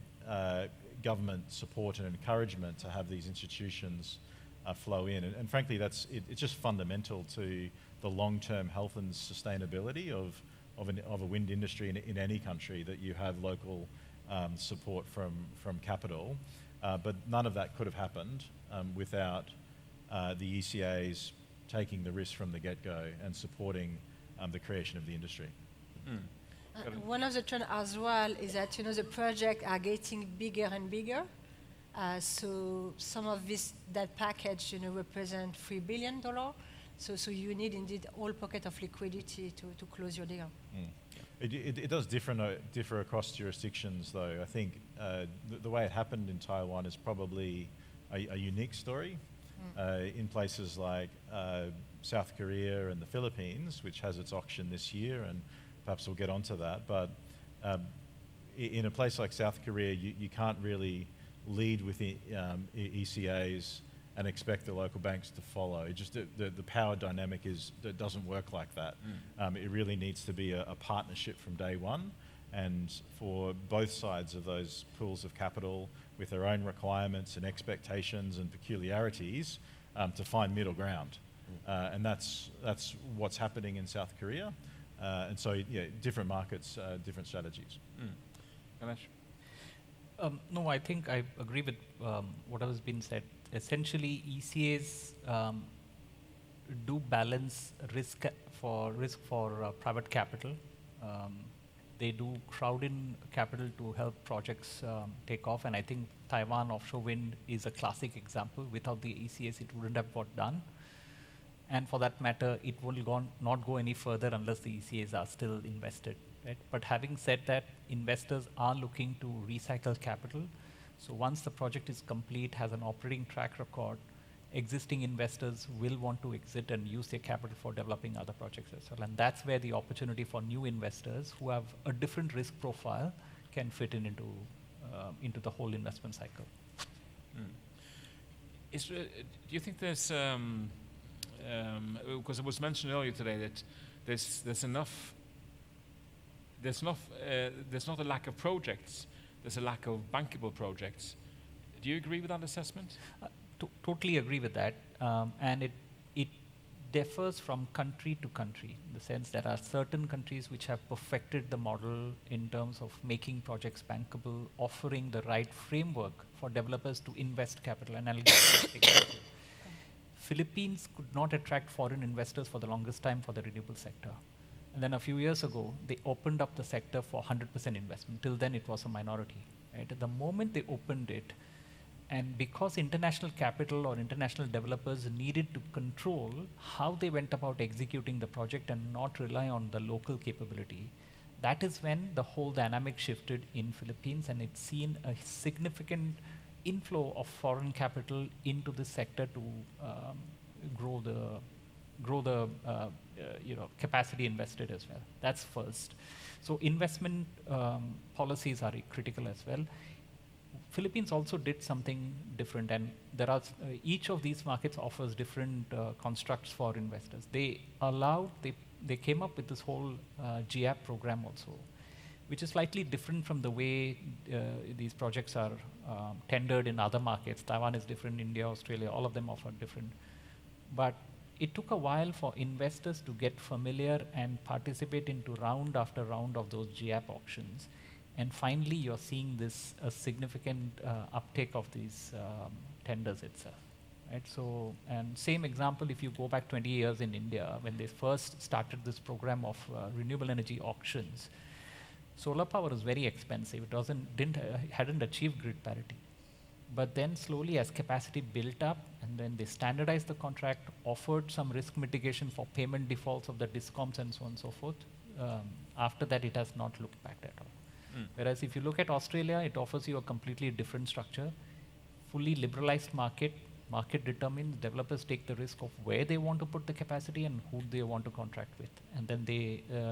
government support and encouragement to have these institutions flow in. And frankly, it's just fundamental to the long-term health and sustainability of a wind industry in any country, that you have local support from capital. But none of that could have happened without the ECAs taking the risk from the get-go and supporting the creation of the industry. One of the trends as well is that the projects are getting bigger and bigger. So some of that package represent $3 billion. So you need indeed all pocket of liquidity to close your deal. It does differ across jurisdictions, though. I think the way it happened in Taiwan is probably a unique story. In places like South Korea and the Philippines, which has its auction this year, and perhaps we'll get onto that. But in a place like South Korea, you can't really lead with ECAs and expect the local banks to follow. Just the power dynamic that doesn't work like that. It really needs to be a partnership from day one, and for both sides of those pools of capital with their own requirements and expectations and peculiarities to find middle ground. And that's what's happening in South Korea. And so, different markets, different strategies. Ganesh? No, I think I agree with what has been said. Essentially, ECAs do balance risk for private capital. They do crowd in capital to help projects take off, and I think Taiwan offshore wind is a classic example. Without the ECAs, it wouldn't have got done. And for that matter, it will not go any further unless the ECAs are still invested. Right? But having said that, investors are looking to recycle capital. So once the project is complete, has an operating track record, existing investors will want to exit and use their capital for developing other projects as well. And that's where the opportunity for new investors who have a different risk profile can fit into the whole investment cycle. Do you think there's, because it was mentioned earlier today that there's not a lack of projects, there's a lack of bankable projects. Do you agree with that assessment? Totally agree with that. And it differs from country to country, in the sense there are certain countries which have perfected the model in terms of making projects bankable, offering the right framework for developers to invest capital. And I'll give you an example. Philippines could not attract foreign investors for the longest time for the renewable sector. And then a few years ago, they opened up the sector for 100% investment. Till then, it was a minority. Right? At the moment they opened it, and because international capital or international developers needed to control how they went about executing the project and not rely on the local capability, that is when the whole dynamic shifted in Philippines, and it's seen a significant inflow of foreign capital into this sector to grow the capacity invested as well. That's first. So investment policies are critical as well. Philippines also did something different, and there are each of these markets offers different constructs for investors. They came up with this whole GAP program also, which is slightly different from the way these projects are tendered in other markets. Taiwan is different, India, Australia, all of them offer different. But it took a while for investors to get familiar and participate into round after round of those GAP auctions. And finally, you're seeing this significant uptake of these tenders itself. Right? So, and same example, if you go back 20 years in India, when they first started this program of renewable energy auctions, solar power is very expensive. It hadn't achieved grid parity. But then slowly, as capacity built up, and then they standardized the contract, offered some risk mitigation for payment defaults of the discoms and so on and so forth. After that, it has not looked back at all. Whereas if you look at Australia, it offers you a completely different structure, fully liberalized market determines, developers take the risk of where they want to put the capacity and who they want to contract with. And then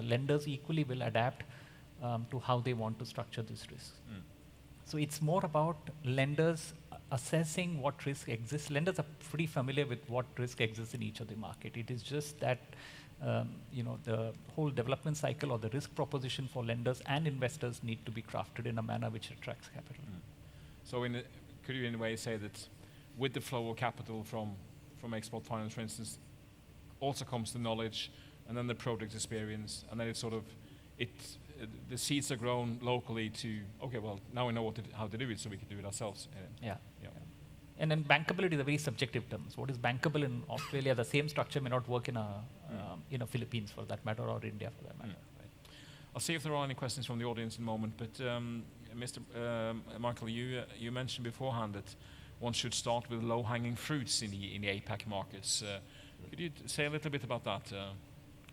lenders equally will adapt to how they want to structure this risk. So it's more about lenders assessing what risk exists. Lenders are pretty familiar with what risk exists in each of the market. It is just that the whole development cycle or the risk proposition for lenders and investors need to be crafted in a manner which attracts capital. So could you in a way say that with the flow of capital from export finance, for instance, also comes the knowledge and then the project experience, and then it's sort of, the seeds are grown locally to, okay, well, now we know how to do it, so we can do it ourselves. Yeah. And then bankability is a very subjective term. So what is bankable in Australia, the same structure may not work in Philippines for that matter, or India for that matter. Right? I'll see if there are any questions from the audience in a moment, but Mr. Michael, you mentioned beforehand that one should start with low-hanging fruits in the APAC markets. Could you say a little bit about that?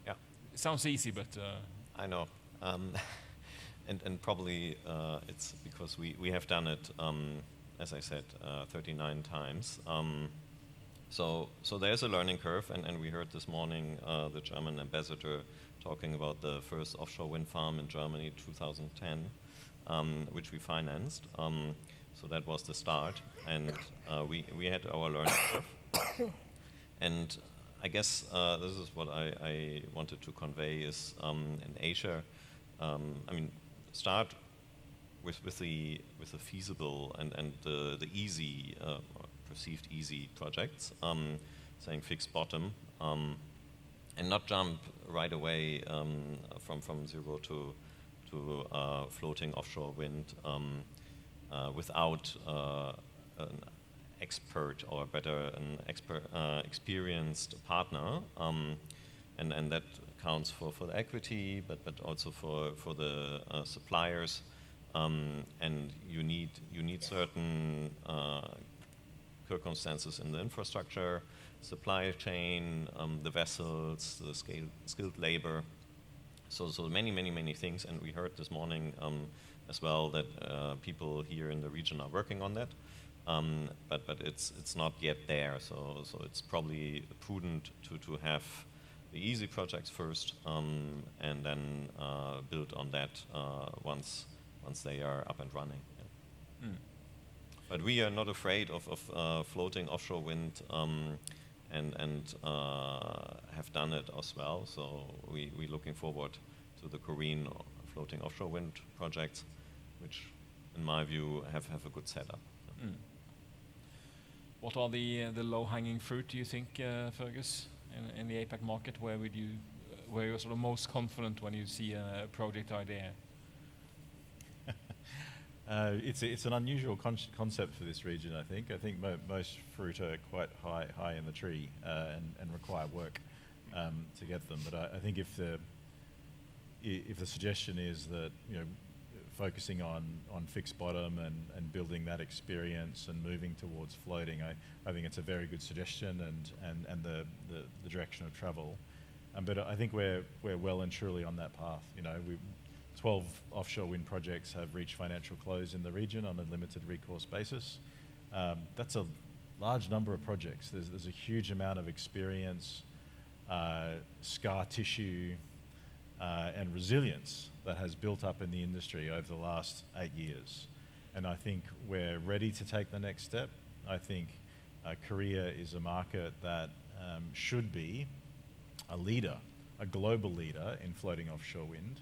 Yeah. It sounds easy, but... I know. And probably it's because we have done it, as I said, 39 times. So there's a learning curve, and we heard this morning the German ambassador talking about the first offshore wind farm in Germany, 2010, which we financed. So that was the start, and we had our learning curve. And I guess this is what I wanted to convey is in Asia, start with the feasible and the easy, perceived easy projects, saying fixed bottom, and not jump right away from zero to floating offshore wind without an expert, or better, an experienced partner, and that counts for the equity, but also for the suppliers, and you need certain circumstances in the infrastructure, supply chain, the vessels, the skilled labor. So many things, and we heard this morning as well that people here in the region are working on that. But it's not yet there, so it's probably prudent to have the easy projects first, and then build on that once they are up and running. Yeah. But we are not afraid of floating offshore wind, and have done it as well. So we're looking forward to the Korean floating offshore wind projects, which, in my view, have a good setup. What are the low-hanging fruit, do you think, Fergus, in the APAC market? Where you're sort of most confident when you see a project idea? It's an unusual concept for this region, I think. I think most fruit are quite high in the tree and require work to get them. But I think if the suggestion is that, you know, focusing on fixed bottom and building that experience and moving towards floating, I think it's a very good suggestion and the direction of travel. But I think we're well and truly on that path. You know, 12 offshore wind projects have reached financial close in the region on a limited recourse basis. That's a large number of projects. There's a huge amount of experience, scar tissue, and resilience that has built up in the industry over the last 8 years. And I think we're ready to take the next step. I think Korea is a market that should be a leader, a global leader in floating offshore wind.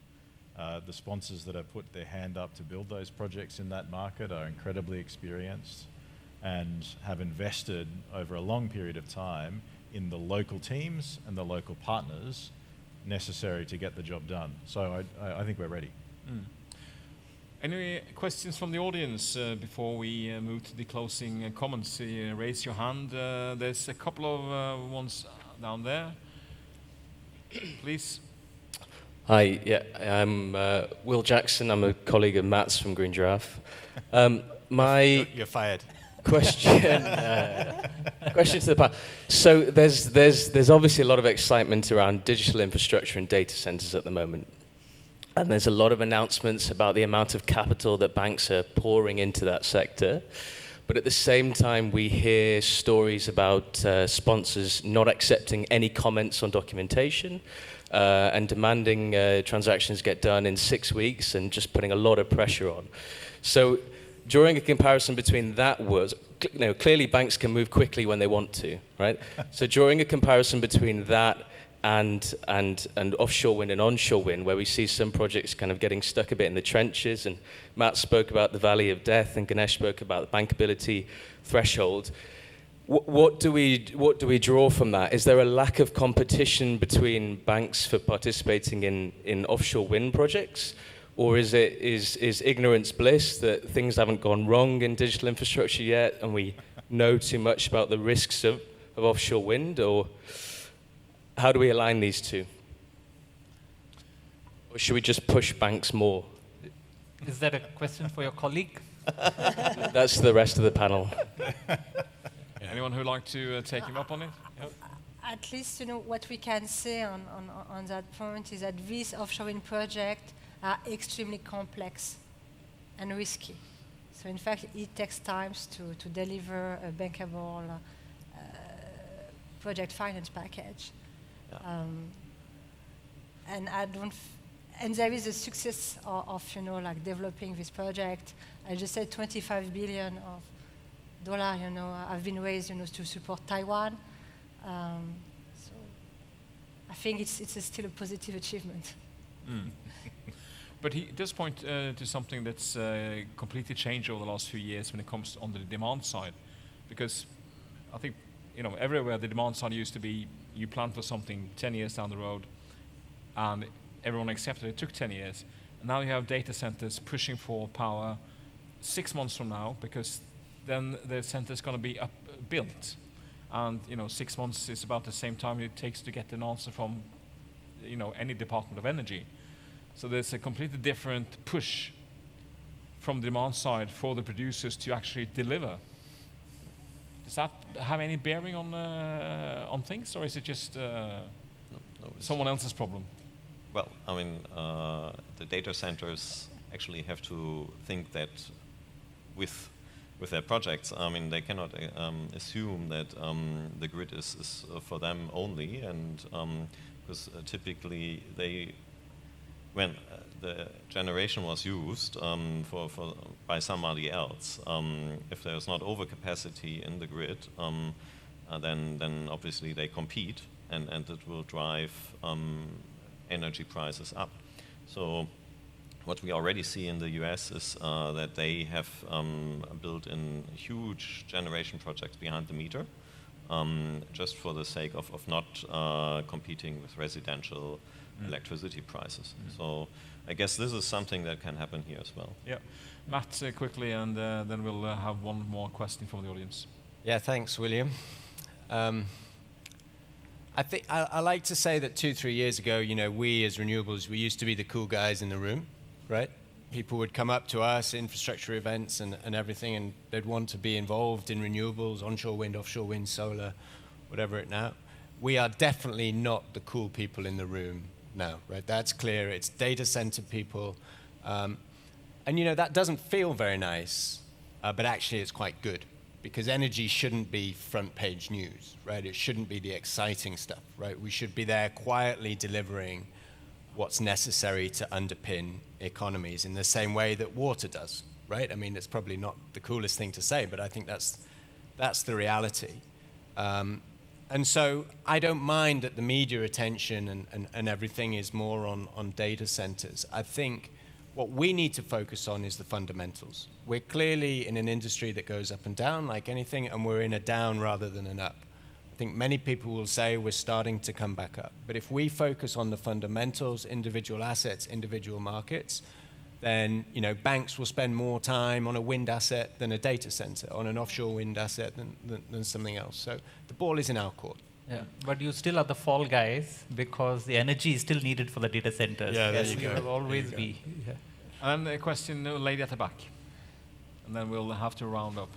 The sponsors that have put their hand up to build those projects in that market are incredibly experienced and have invested over a long period of time in the local teams and the local partners necessary to get the job done. So I think we're ready. Any questions from the audience before we move to the closing comments? Raise your hand. There's a couple of ones down there. Please. Hi, yeah, I'm Will Jackson. I'm a colleague of Matt's from Green Giraffe. You're fired. Question to the panel. So there's obviously a lot of excitement around digital infrastructure and data centers at the moment. And there's a lot of announcements about the amount of capital that banks are pouring into that sector. But at the same time, we hear stories about sponsors not accepting any comments on documentation and demanding transactions get done in 6 weeks and just putting a lot of pressure on. So drawing a comparison between that was, you know, clearly banks can move quickly when they want to, right? So drawing a comparison between that and offshore wind and onshore wind, where we see some projects kind of getting stuck a bit in the trenches, and Matt spoke about the Valley of Death, and Ganesh spoke about the bankability threshold. What do we draw from that? Is there a lack of competition between banks for participating in offshore wind projects? Or is ignorance bliss, that things haven't gone wrong in digital infrastructure yet and we know too much about the risks of offshore wind? Or how do we align these two? Or should we just push banks more? Is that a question for your colleague? That's the rest of the panel. Anyone who'd like to take him up on it? Yep. At least, you know, what we can say on that point is that these offshore wind projects are extremely complex and risky. So in fact, it takes time to deliver a bankable project finance package. Yeah. And there is a success of you know, like developing this project. I just said $25 billion of dollars, you know, have been raised, you know, to support Taiwan. So I think it's still a positive achievement. But he does point to something that's completely changed over the last few years when it comes on the demand side. Because I think, you know, everywhere the demand side used to be, you plan for something 10 years down the road, and everyone accepted it took 10 years. And now you have data centers pushing for power 6 months from now, because then the center is going to be built. And, you know, 6 months is about the same time it takes to get an answer from, you know, any Department of Energy. So there's a completely different push from the demand side for the producers to actually deliver. Does that have any bearing on things, or is it just No, someone else's problem? Well, I mean, the data centers actually have to think that with their projects, I mean, they cannot assume that the grid is for them only, and because typically when the generation was used by somebody else, if there's not overcapacity in the grid, then obviously they compete, and it will drive energy prices up. So what we already see in the US is that they have built in huge generation projects behind the meter, just for the sake of not competing with residential electricity prices. So I guess this is something that can happen here as well. Yeah. Matt, quickly, and then we'll have one more question from the audience. Yeah, thanks, William. I think I like to say that 2-3 years ago, you know, we as renewables, we used to be the cool guys in the room, right? People would come up to us, infrastructure events and everything, and they'd want to be involved in renewables, onshore wind, offshore wind, solar, whatever it now. We are definitely not the cool people in the room now, right? That's clear. It's data center people. And, you know, that doesn't feel very nice, but actually it's quite good, because energy shouldn't be front page news, right? It shouldn't be the exciting stuff, right? We should be there quietly delivering what's necessary to underpin economies in the same way that water does, right? I mean, it's probably not the coolest thing to say, but I think that's the reality. And so I don't mind that the media attention and everything is more on data centers. I think what we need to focus on is the fundamentals. We're clearly in an industry that goes up and down like anything, and we're in a down rather than an up. I think many people will say we're starting to come back up. But if we focus on the fundamentals, individual assets, individual markets, then, you know, banks will spend more time on a wind asset than a data center, on an offshore wind asset than something else. So the ball is in our court. Yeah, but you still are the fall guys because the energy is still needed for the data centers. Yeah, there yes, you you go. will always be. Yeah. And a question, lady at the back. And then we'll have to round up.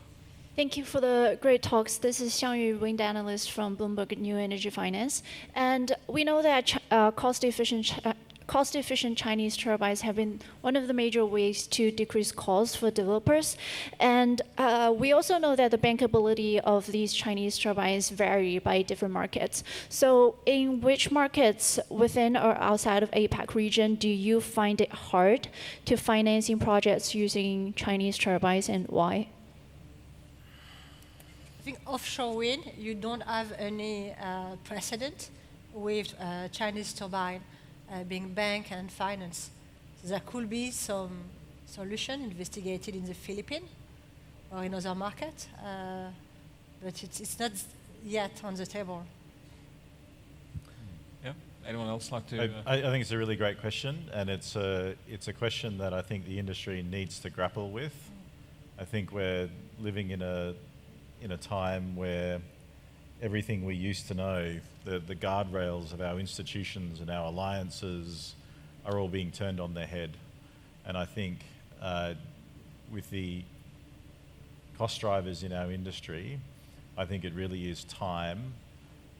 Thank you for the great talks. This is Xiangyu, wind analyst from Bloomberg New Energy Finance. And we know that cost-efficient Chinese turbines have been one of the major ways to decrease costs for developers. And we also know that the bankability of these Chinese turbines vary by different markets. So in which markets within or outside of APAC region do you find it hard to financing projects using Chinese turbines, and why? I think offshore wind, you don't have any precedent with Chinese turbine being bank and finance. So there could be some solution investigated in the Philippines or in other markets, but it's not yet on the table. Yeah. Anyone else like to? I think it's a really great question, and it's a question that I think the industry needs to grapple with. I think we're living in a time where everything we used to know, the guardrails of our institutions and our alliances are all being turned on their head. And I think with the cost drivers in our industry, I think it really is time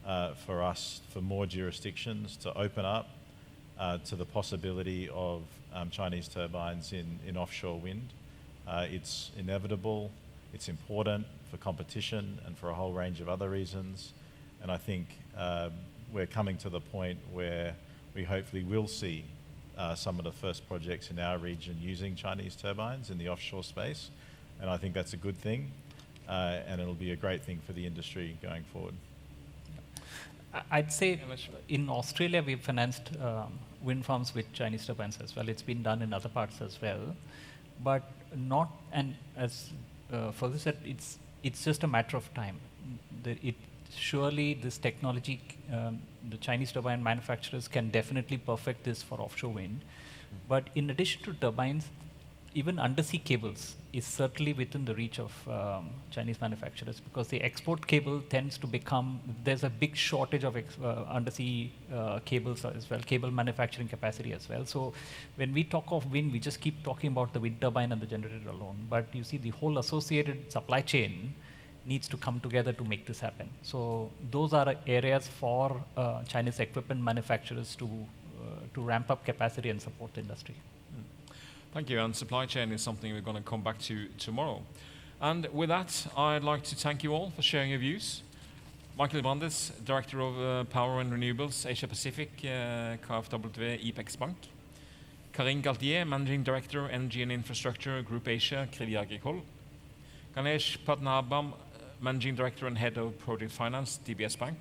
for more jurisdictions to open up to the possibility of Chinese turbines in offshore wind. It's inevitable, it's important for competition and for a whole range of other reasons. And I think we're coming to the point where we hopefully will see some of the first projects in our region using Chinese turbines in the offshore space. And I think that's a good thing, and it'll be a great thing for the industry going forward. I'd say in Australia we've financed wind farms with Chinese turbines as well. It's been done in other parts as well, but not. And as Fergus said, it's just a matter of time. Surely this technology, the Chinese turbine manufacturers can definitely perfect this for offshore wind. But in addition to turbines, even undersea cables is certainly within the reach of Chinese manufacturers, because the export cable tends to become, there's a big shortage of undersea cables as well, cable manufacturing capacity as well. So when we talk of wind, we just keep talking about the wind turbine and the generator alone. But you see the whole associated supply chain needs to come together to make this happen. So those are areas for Chinese equipment manufacturers to ramp up capacity and support the industry. Thank you. And supply chain is something we're going to come back to tomorrow. And with that, I'd like to thank you all for sharing your views. Michael Brandes, Director of Power and Renewables, Asia Pacific, KfW IPEX Bank. Karin Galtier, Managing Director, Energy and Infrastructure, Group Asia, Crédit Agricole. Ganesh Padmanabhan, Managing Director and Head of Project Finance, DBS Bank.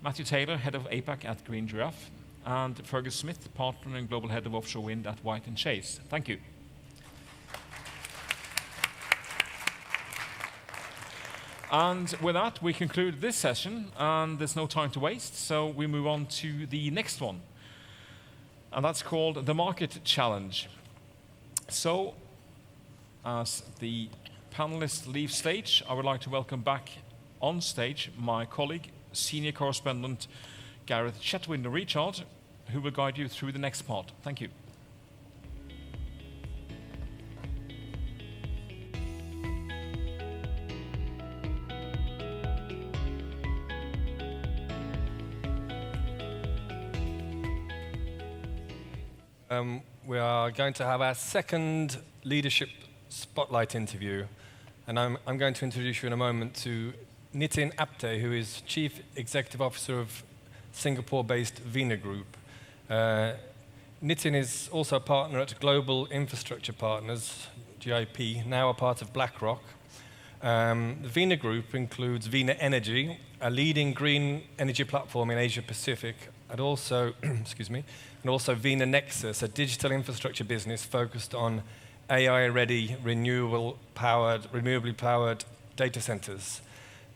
Matthew Taylor, Head of APAC at Green Giraffe. And Fergus Smith, Partner and Global Head of Offshore Wind at White & Chase. Thank you. And with that, we conclude this session, and there's no time to waste, so we move on to the next one. And that's called the Market Challenge. So, as the panelists leave stage, I would like to welcome back on stage my colleague, Senior Correspondent Gareth Chetwynder-Richard, who will guide you through the next part. Thank you. We are going to have our second leadership spotlight interview, and I'm going to introduce you in a moment to Nitin Apte, who is Chief Executive Officer of Singapore-based Vina Group. Nitin is also a partner at Global Infrastructure Partners, GIP, now a part of BlackRock. The Vina Group includes WindEnergy, a leading green energy platform in Asia Pacific, and also, excuse me, and also Vina Nexus, a digital infrastructure business focused on AI-ready, renewably powered data centers.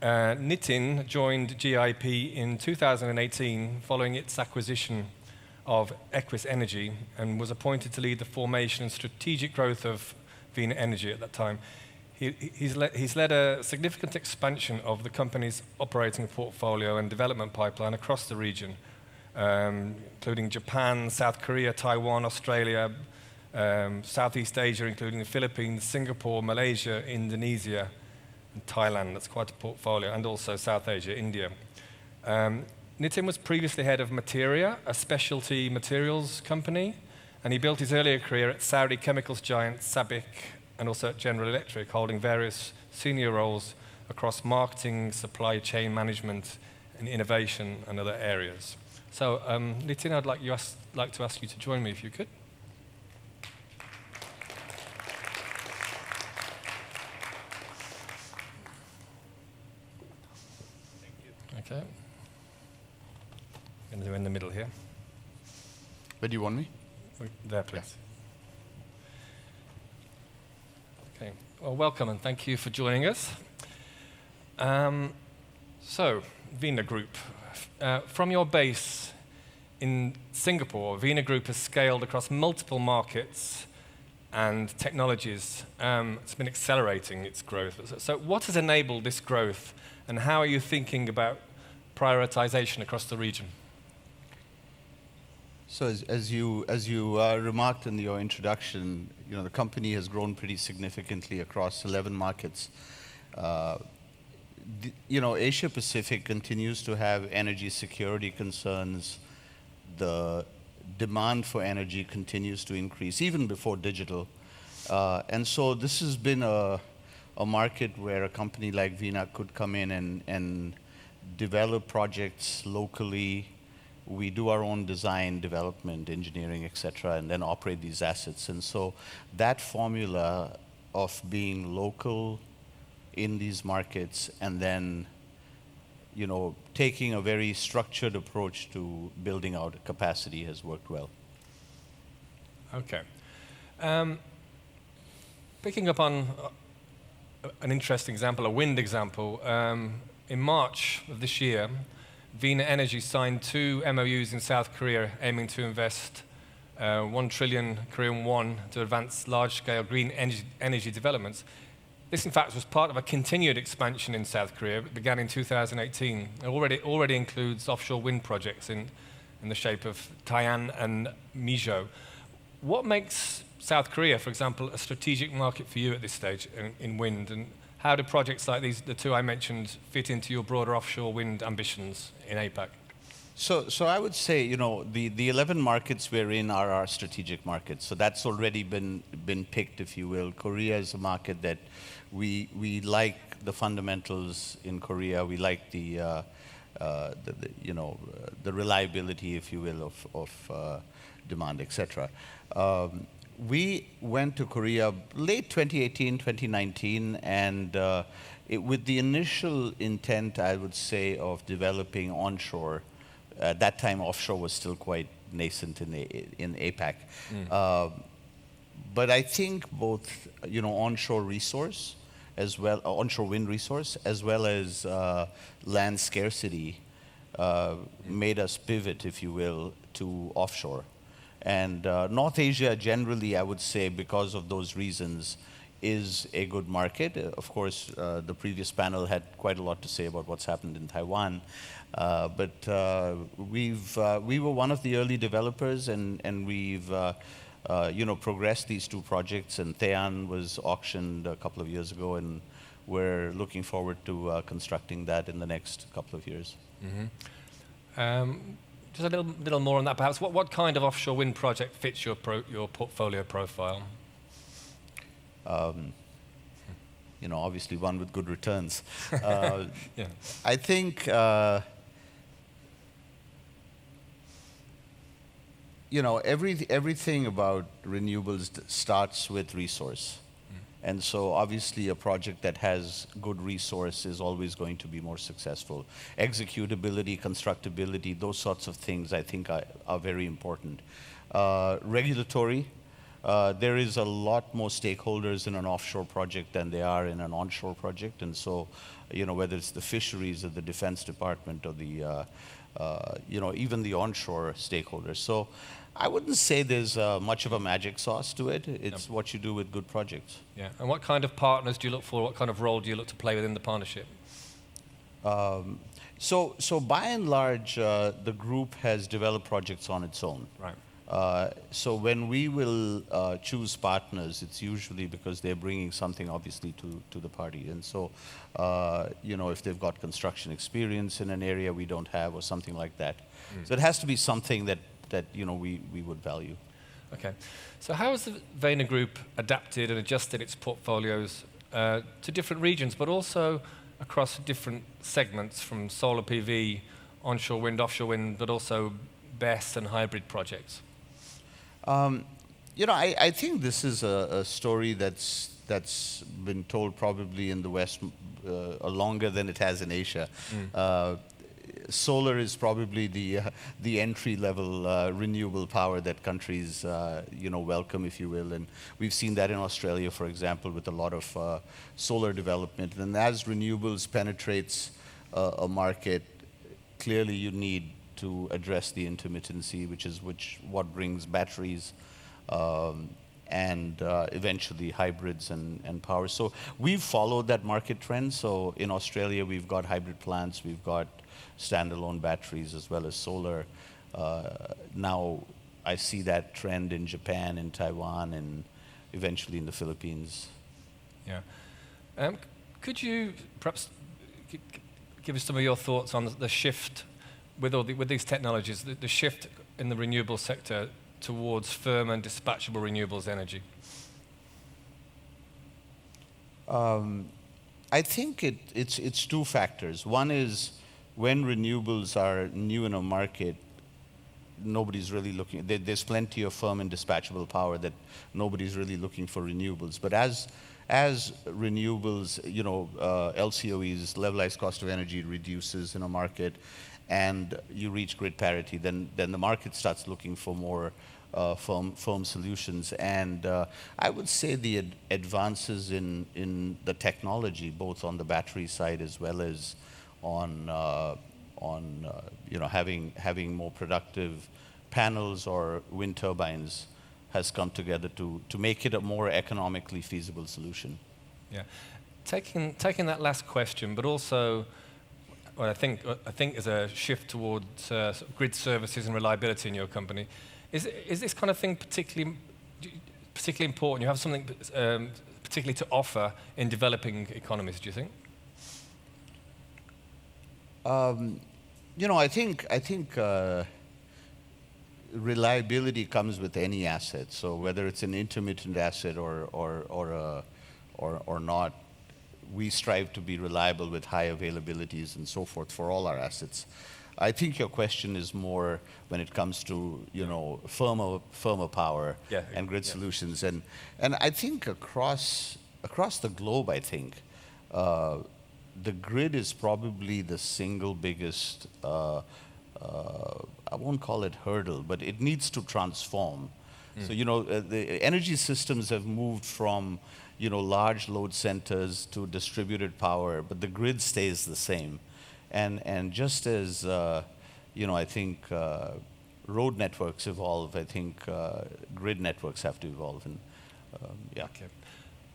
Nitin joined GIP in 2018 following its acquisition of Equus Energy and was appointed to lead the formation and strategic growth of WindEnergy at that time. He's led a significant expansion of the company's operating portfolio and development pipeline across the region, including Japan, South Korea, Taiwan, Australia, Southeast Asia, including the Philippines, Singapore, Malaysia, Indonesia, and Thailand. That's quite a portfolio, and also South Asia, India. Nitin was previously head of Materia, a specialty materials company, and he built his earlier career at Saudi chemicals giant SABIC and also at General Electric, holding various senior roles across marketing, supply chain management, and innovation and other areas. So, Nitin, I'd like to ask you to join me if you could. Okay. I'm going to do in the middle here. Where do you want me? There, please. Okay. Well, welcome and thank you for joining us. So, Vina Group. From your base in Singapore, Vina Group has scaled across multiple markets and technologies. It's been accelerating its growth. So what has enabled this growth, and how are you thinking about prioritization across the region? So as you remarked in your introduction, the company has grown pretty significantly across 11 markets. Asia Pacific continues to have energy security concerns. The demand for energy continues to increase, even before digital. And so this has been a market where a company like Vina could come in and develop projects locally. We do our own design, development, engineering, etc., and then operate these assets. And so that formula of being local in these markets and then, taking a very structured approach to building out capacity has worked well. Okay. Picking up on an interesting example, a wind example, in March of this year, WindEnergy signed 2 MOUs in South Korea aiming to invest 1 trillion Korean won to advance large-scale green energy developments. This, in fact, was part of a continued expansion in South Korea. It began in 2018. It already includes offshore wind projects in the shape of Tai'an and Mizo. What makes South Korea, for example, a strategic market for you at this stage in wind? And how do projects like these, the 2 I mentioned, fit into your broader offshore wind ambitions in APAC? So I would say, the 11 markets we're in are our strategic markets. So that's already been picked, if you will. Korea is a market that we like the fundamentals in Korea. We like the reliability, if you will, of demand, etc. We went to Korea late 2018, 2019, and with the initial intent, I would say, of developing onshore. At that time, offshore was still quite nascent in APAC. But I think both, onshore resource as well, onshore wind resource, as well as land scarcity, made us pivot, if you will, to offshore. And North Asia generally, I would say, because of those reasons, is a good market. Of course, the previous panel had quite a lot to say about what's happened in Taiwan. But we were one of the early developers, and we've progressed these two projects. And Thean was auctioned a couple of years ago, and we're looking forward to constructing that in the next couple of years. Just a little more on that, perhaps. What kind of offshore wind project fits your portfolio profile? Obviously one with good returns. Yeah. I think, everything about renewables starts with resource. And so obviously a project that has good resource is always going to be more successful. Executability, constructability, those sorts of things I think are very important. Regulatory, there is a lot more stakeholders in an offshore project than there are in an onshore project. And so, whether it's the fisheries or the Defense Department or the, even the onshore stakeholders. So I wouldn't say there's much of a magic sauce to it. It's what you do with good projects. Yeah. And what kind of partners do you look for? What kind of role do you look to play within the partnership? So by and large, the group has developed projects on its own. Right. So when we will choose partners, it's usually because they're bringing something obviously to the party. And so, if they've got construction experience in an area we don't have or something like that. So it has to be something that we would value. Okay. So how has the Vena Group adapted and adjusted its portfolios to different regions, but also across different segments, from solar PV, onshore wind, offshore wind, but also BESS and hybrid projects? I think this is a story that's been told probably in the West longer than it has in Asia. Solar is probably the entry-level renewable power that countries welcome, if you will, and we've seen that in Australia, for example, with a lot of solar development. And as renewables penetrates a market, clearly you need to address the intermittency, which is what brings batteries and eventually hybrids and power. So we've followed that market trend. So in Australia, we've got hybrid plants, we've got standalone batteries as well as solar. Now I see that trend in Japan, in Taiwan, and eventually in the Philippines. Yeah. Could you perhaps give us some of your thoughts on the shift with these technologies, the shift in the renewable sector towards firm and dispatchable renewables energy? I think it's two factors. One is when renewables are new in a market, nobody's really looking. There's plenty of firm and dispatchable power that nobody's really looking for renewables. But as renewables, LCOEs, levelized cost of energy, reduces in a market, and you reach grid parity, then the market starts looking for more firm solutions. And I would say the advances in the technology, both on the battery side as well as on having more productive panels or wind turbines, has come together to make it a more economically feasible solution. Yeah, taking that last question, but also, well, I think there's a shift towards grid services and reliability in your company. Is this kind of thing particularly important? You have something particularly to offer in developing economies, do you think? You know, I think reliability comes with any asset. So whether it's an intermittent asset or not, we strive to be reliable with high availabilities and so forth for all our assets. I think your question is more when it comes to, you know, firmer power and grid solutions. And I think across the globe, I think the grid is probably the single biggest, I won't call it hurdle, but it needs to transform. So, you know, the energy systems have moved from, you know, large load centers to distributed power, but the grid stays the same. And just as, you know, I think road networks evolve, I think grid networks have to evolve. And Okay.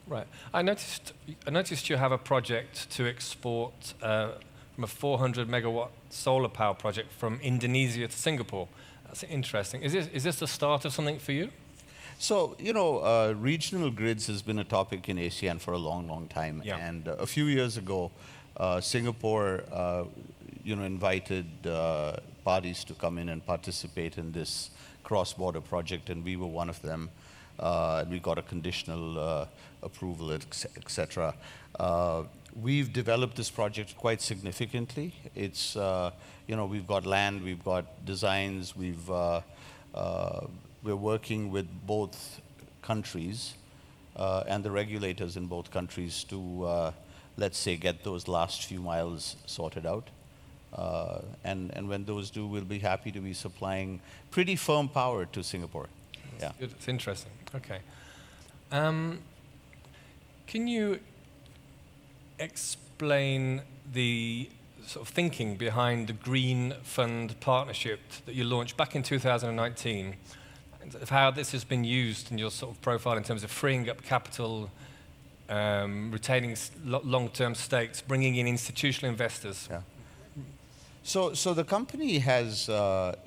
Right. I noticed you have a project to export from a 400 megawatt solar power project from Indonesia to Singapore. That's interesting. Is this the start of something for you? So, you know, regional grids has been a topic in ASEAN for a long, long time. Yeah. And a few years ago, Singapore, you know, invited parties to come in and participate in this cross-border project, and we were one of them. We got a conditional approval, etc. We've developed this project quite significantly. It's, you know, we've got land, we've got designs, we're working with both countries and the regulators in both countries to, let's say, get those last few miles sorted out. And when those do, we'll be happy to be supplying pretty firm power to Singapore. Yeah. It's interesting. Okay. Can you explain the sort of thinking behind the Green Fund partnership that you launched back in 2019, and of how this has been used in your sort of profile in terms of freeing up capital, retaining long-term stakes, bringing in institutional investors? Yeah. So the company has,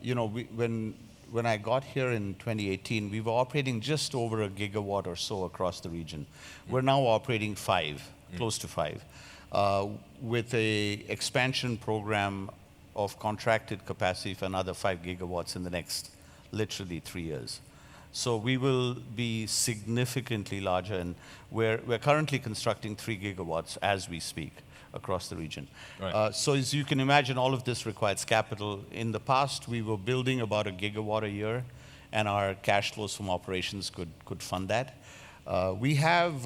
you know, when I got here in 2018, we were operating just over a gigawatt or so across the region. We're now operating close to 5, with a expansion program of contracted capacity for another 5 gigawatts in the next literally 3 years. So we will be significantly larger, and we're currently constructing 3 gigawatts as we speak across the region. Right. So as you can imagine, all of this requires capital. In the past, we were building about a gigawatt a year, and our cash flows from operations could fund that. We have,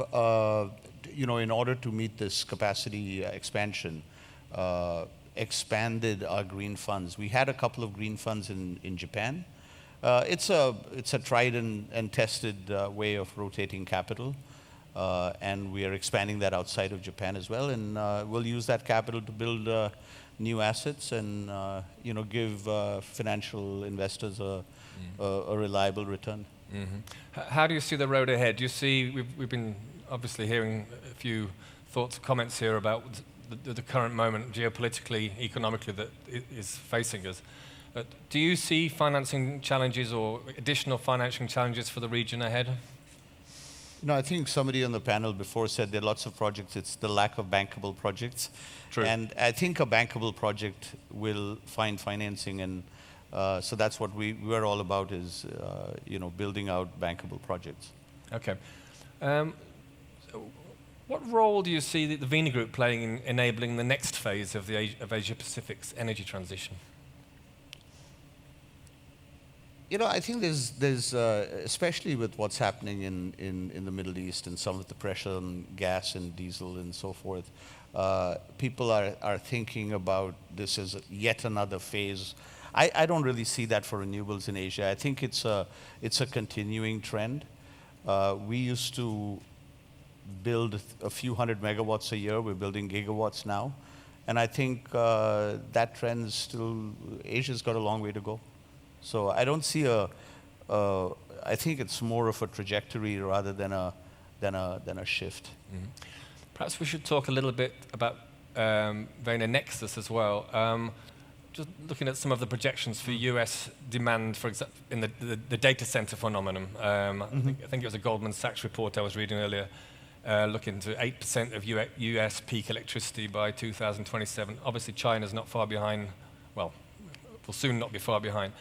you know, in order to meet this capacity expansion, expanded our green funds. We had a couple of green funds in Japan. It's a tried and tested way of rotating capital. And we are expanding that outside of Japan as well, and we'll use that capital to build new assets and you know, give financial investors a reliable return. Mm-hmm. How do you see the road ahead? Do you see we've been obviously hearing a few thoughts, comments here about the current moment geopolitically, economically that is facing us. Do you see financing challenges or additional financing challenges for the region ahead? No, I think somebody on the panel before said there are lots of projects. It's the lack of bankable projects. True. And I think a bankable project will find financing, and so that's what we're all about is, you know, building out bankable projects. Okay. What role do you see the VINA Group playing in enabling the next phase of Asia Pacific's energy transition? You know, I think there's especially with what's happening in the Middle East and some of the pressure on gas and diesel and so forth, people are thinking about this as yet another phase. I don't really see that for renewables in Asia. I think it's a continuing trend. We used to build a few hundred megawatts a year. We're building gigawatts now, and I think that trend is still, Asia's got a long way to go. So I don't see I think it's more of a trajectory rather than a shift. Mm-hmm. Perhaps we should talk a little bit about VINA Nexus as well. Just looking at some of the projections for US demand, for example, in the data center phenomenon. I think it was a Goldman Sachs report I was reading earlier, looking to 8% of US peak electricity by 2027. Obviously, China's not far behind well, will soon not be far behind.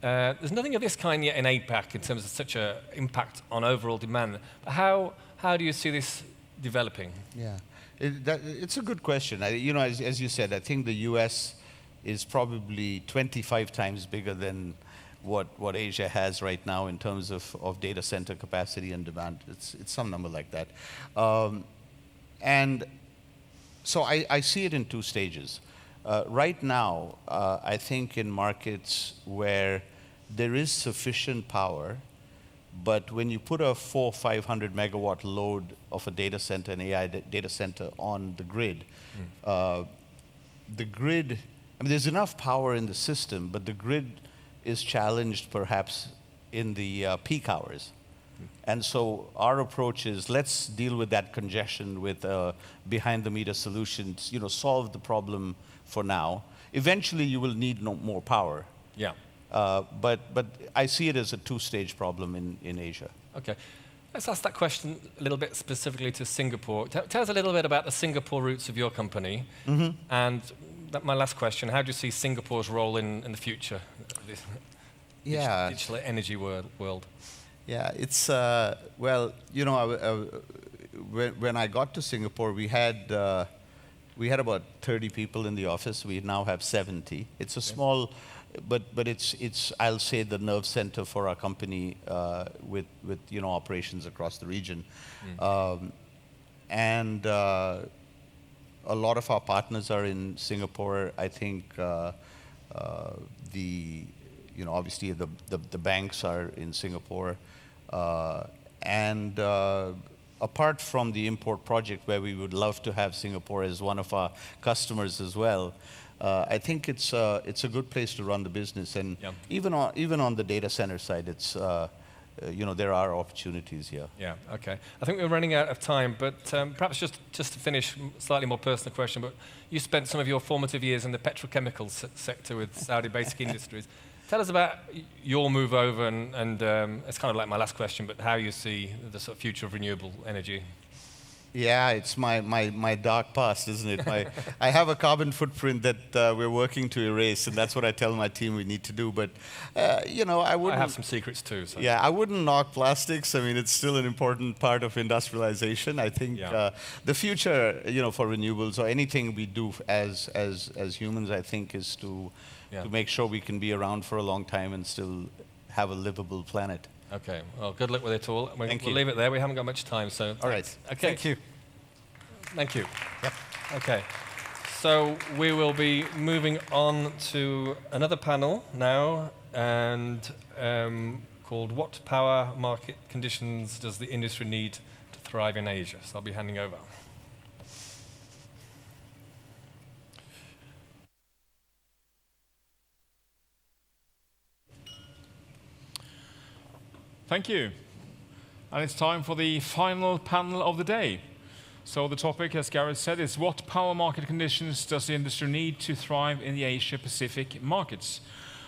There's nothing of this kind yet in APAC in terms of such an impact on overall demand. But how do you see this developing? Yeah, it's a good question. As you said, I think the U.S. is probably 25 times bigger than what Asia has right now in terms of data center capacity and demand. It's some number like that. And so I see it in two stages. Right now, I think in markets where there is sufficient power, but when you put a 400 or 500 megawatt load of a data center, an AI data center on the grid, there's enough power in the system, but the grid is challenged perhaps in the peak hours. And so our approach is, let's deal with that congestion with behind-the-meter solutions, solve the problem for now. Eventually, you will need more power. Yeah. But I see it as a two-stage problem in Asia. Okay. Let's ask that question a little bit specifically to Singapore. Tell us a little bit about the Singapore roots of your company. Mm-hmm. And my last question, how do you see Singapore's role in the future of this digital energy world? Yeah, it's, when I got to Singapore, we had about 30 people in the office. We now have 70. It's a small, but it's I'll say the nerve center for our company with operations across the region. And a lot of our partners are in Singapore. I think obviously the banks are in Singapore. And apart from the import project where we would love to have Singapore as one of our customers as well, I think it's a good place to run the business. And even on the data center side, it's there are opportunities here. Yeah. Okay. I think we're running out of time, but perhaps just to finish, slightly more personal question. But you spent some of your formative years in the petrochemical sector with Saudi Basic Industries. Tell us about your move over, and it's kind of like my last question, but how you see the sort of future of renewable energy. Yeah, it's my dark past, isn't it? I have a carbon footprint that we're working to erase, and that's what I tell my team we need to do. But, I wouldn't... I have some secrets too. So. Yeah, I wouldn't knock plastics. I mean, it's still an important part of industrialization. I think the future, for renewables or anything we do as humans, I think, is to make sure we can be around for a long time and still have a livable planet. Okay, well, good luck with it all. We'll Thank you. leave it there. We haven't got much time, so... All right. Okay. Thank you. Thank you. Yep. Okay. So we will be moving on to another panel now, and called What Power Market Conditions Does the Industry Need to Thrive in Asia? So I'll be handing over. Thank you. And it's time for the final panel of the day. So the topic, as Gareth said, is what power market conditions does the industry need to thrive in the Asia-Pacific markets?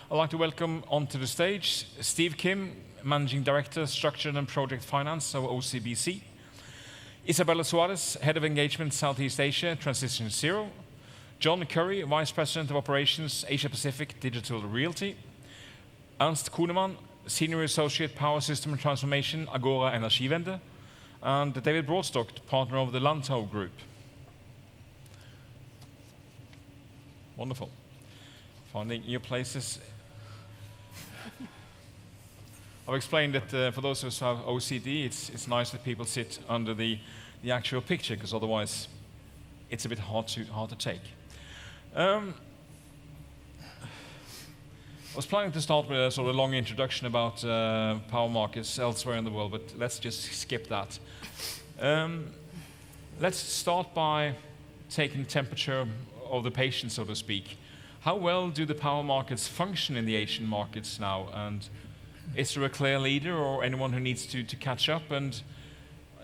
I'd like to welcome onto the stage Steve Kim, Managing Director, Structured and Project Finance of OCBC. Isabella Suarez, Head of Engagement Southeast Asia, Transition Zero. John Curry, Vice President of Operations, Asia-Pacific Digital Realty. Ernst Kuhnemann, Senior Associate Power System and Transformation, Agora Energiewende, and David Broadstock, partner of the Lantau Group. Wonderful. Finding your places. I've explained that for those of us who have OCD, it's nice that people sit under the actual picture, because otherwise it's a bit hard to take. I was planning to start with a sort of long introduction about power markets elsewhere in the world, but let's just skip that. Let's start by taking the temperature of the patient, so to speak. How well do the power markets function in the Asian markets now? And is there a clear leader or anyone who needs to catch up? And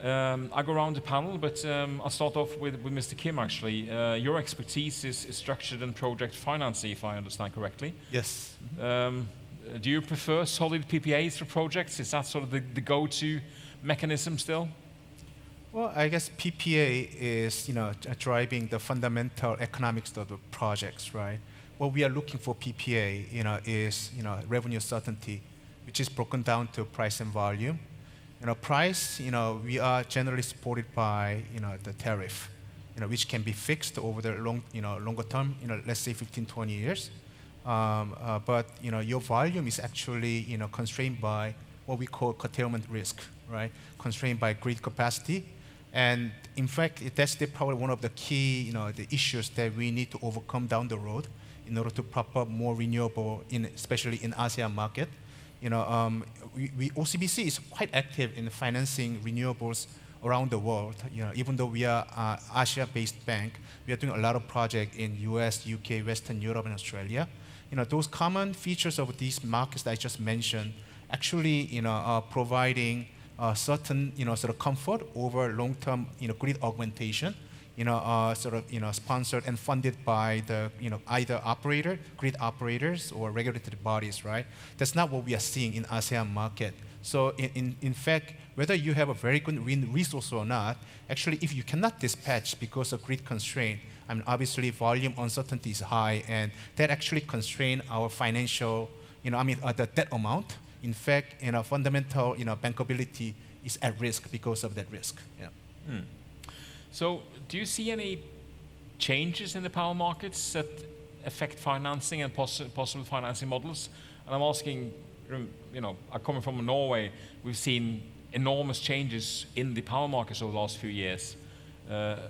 I go around the panel, but I'll start off with Mr. Kim, actually. Your expertise is structured and project finance, if I understand correctly. Yes. Do you prefer solid PPAs for projects? Is that sort of the go-to mechanism still? Well, I guess PPA is, driving the fundamental economics of the projects, right? what we are looking for PPA, is revenue certainty, which is broken down to price and volume. Price, we are generally supported by the tariff, which can be fixed over the longer term, let's say 15, 20 years. But your volume is actually constrained by what we call curtailment risk, right? Constrained by grid capacity. And in fact, that's probably one of the key the issues that we need to overcome down the road in order to prop up more renewable, especially in ASEAN market. OCBC is quite active in financing renewables around the world. Even though we are an Asia-based bank, we are doing a lot of projects in US, UK, Western Europe, and Australia. Those common features of these markets that I just mentioned actually are providing certain sort of comfort over long-term grid augmentation, sponsored and funded by the either grid operators or regulatory bodies, right? That's not what we are seeing in ASEAN market. So in fact, whether you have a very good wind resource or not, actually if you cannot dispatch because of grid constraint, I mean obviously volume uncertainty is high, and that actually constrain our financial, the debt amount. In fact, fundamental, bankability is at risk because of that risk. Yeah. So, do you see any changes in the power markets that affect financing and possible financing models? And I'm asking, coming from Norway, we've seen enormous changes in the power markets over the last few years,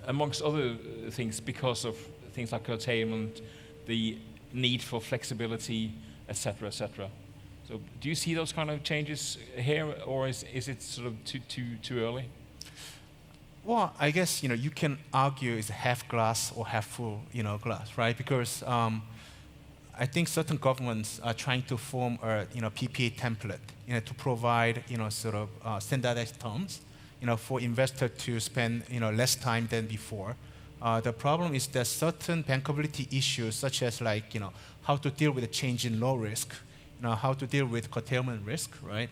amongst other things, because of things like curtailment, the need for flexibility, etc., etc. So do you see those kind of changes here, or is it sort of too early? Well, I guess you can argue it's half glass or half full glass, right? Because I think certain governments are trying to form a PPA template to provide sort of standardized terms for investors to spend less time than before. The problem is that certain bankability issues, such as how to deal with a change in low risk, how to deal with curtailment risk, right?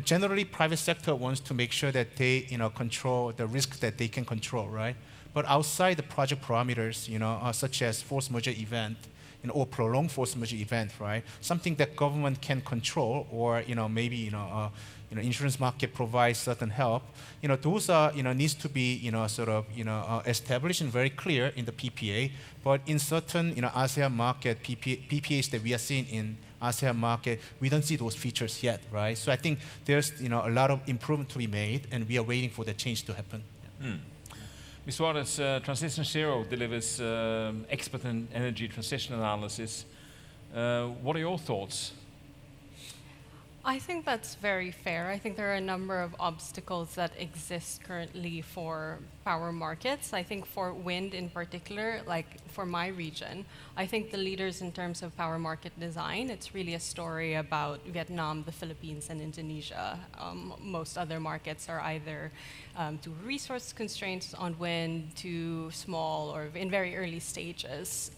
Generally, private sector wants to make sure that they control the risk that they can control, right? But outside the project parameters, such as force majeure event, or prolonged force majeure event, right? Something that government can control, or maybe insurance market provides certain help. Those are needs to be sort of established and very clear in the PPA. But in certain ASEAN market PPAs that we are seeing in ASEAN market, we don't see those features yet, right? So I think there's a lot of improvement to be made, and we are waiting for the change to happen. Ms. Suarez, Transition Zero delivers expert in energy transition analysis. What are your thoughts? I think that's very fair. I think there are a number of obstacles that exist currently for power markets. I think for wind in particular, like for my region, I think the leaders in terms of power market design, it's really a story about Vietnam, the Philippines, and Indonesia. Most other markets are either too resource constraints on wind, too small, or in very early stages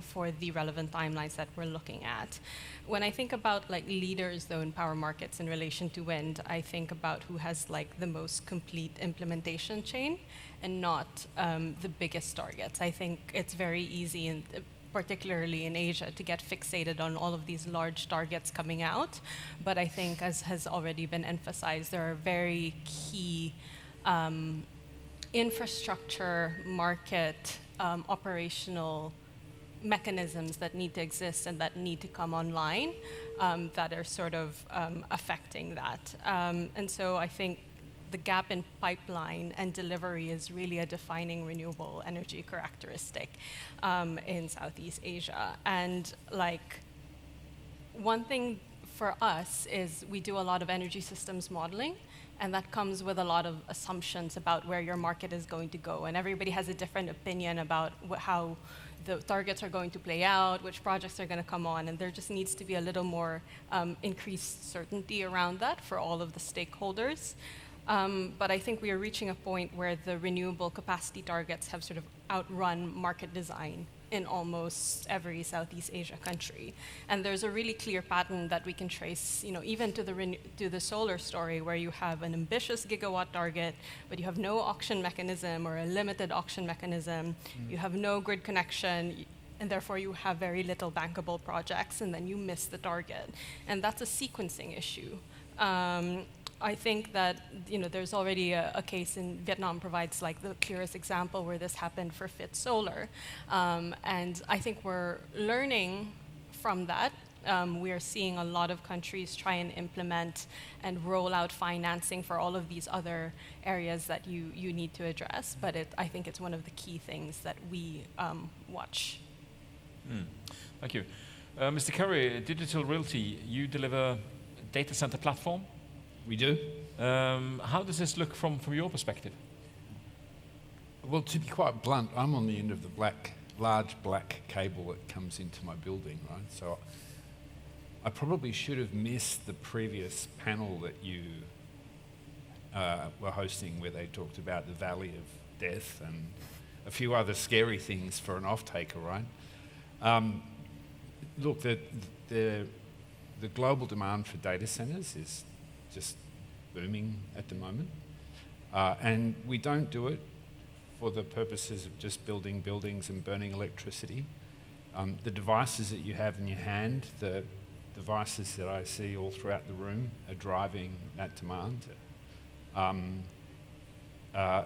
for the relevant timelines that we're looking at. When I think about leaders though in power markets in relation to wind, I think about who has the most complete implementation chain and not the biggest targets. I think it's very easy, particularly in Asia, to get fixated on all of these large targets coming out. But I think, as has already been emphasized, there are very key infrastructure, market, operational mechanisms that need to exist and that need to come online that are sort of affecting that. And so I think the gap in pipeline and delivery is really a defining renewable energy characteristic in Southeast Asia. And one thing for us is we do a lot of energy systems modeling, and that comes with a lot of assumptions about where your market is going to go. And everybody has a different opinion about how the targets are going to play out, which projects are going to come on, and there just needs to be a little more increased certainty around that for all of the stakeholders. But I think we are reaching a point where the renewable capacity targets have sort of outrun market design in almost every Southeast Asia country. And there's a really clear pattern that we can trace, even to the solar story, where you have an ambitious gigawatt target, but you have no auction mechanism or a limited auction mechanism. You have no grid connection. and therefore you have very little bankable projects, and then you miss the target. And that's a sequencing issue. I think that there's already a case in Vietnam provides like the clearest example where this happened for Fit Solar, and I think we're learning from that. We are seeing a lot of countries try and implement and roll out financing for all of these other areas that you need to address. But I think it's one of the key things that we watch. Thank you. Mr. Curry, Digital Realty, you deliver a data center platform? We do. How does this look from your perspective? Well, to be quite blunt, I'm on the end of the large black cable that comes into my building, right? So I probably should have missed the previous panel that you were hosting where they talked about the Valley of Death and a few other scary things for an off-taker, right? Look, the global demand for data centers is just booming at the moment. And we don't do it for the purposes of just building buildings and burning electricity. The devices that you have in your hand, the devices that I see all throughout the room are driving that demand.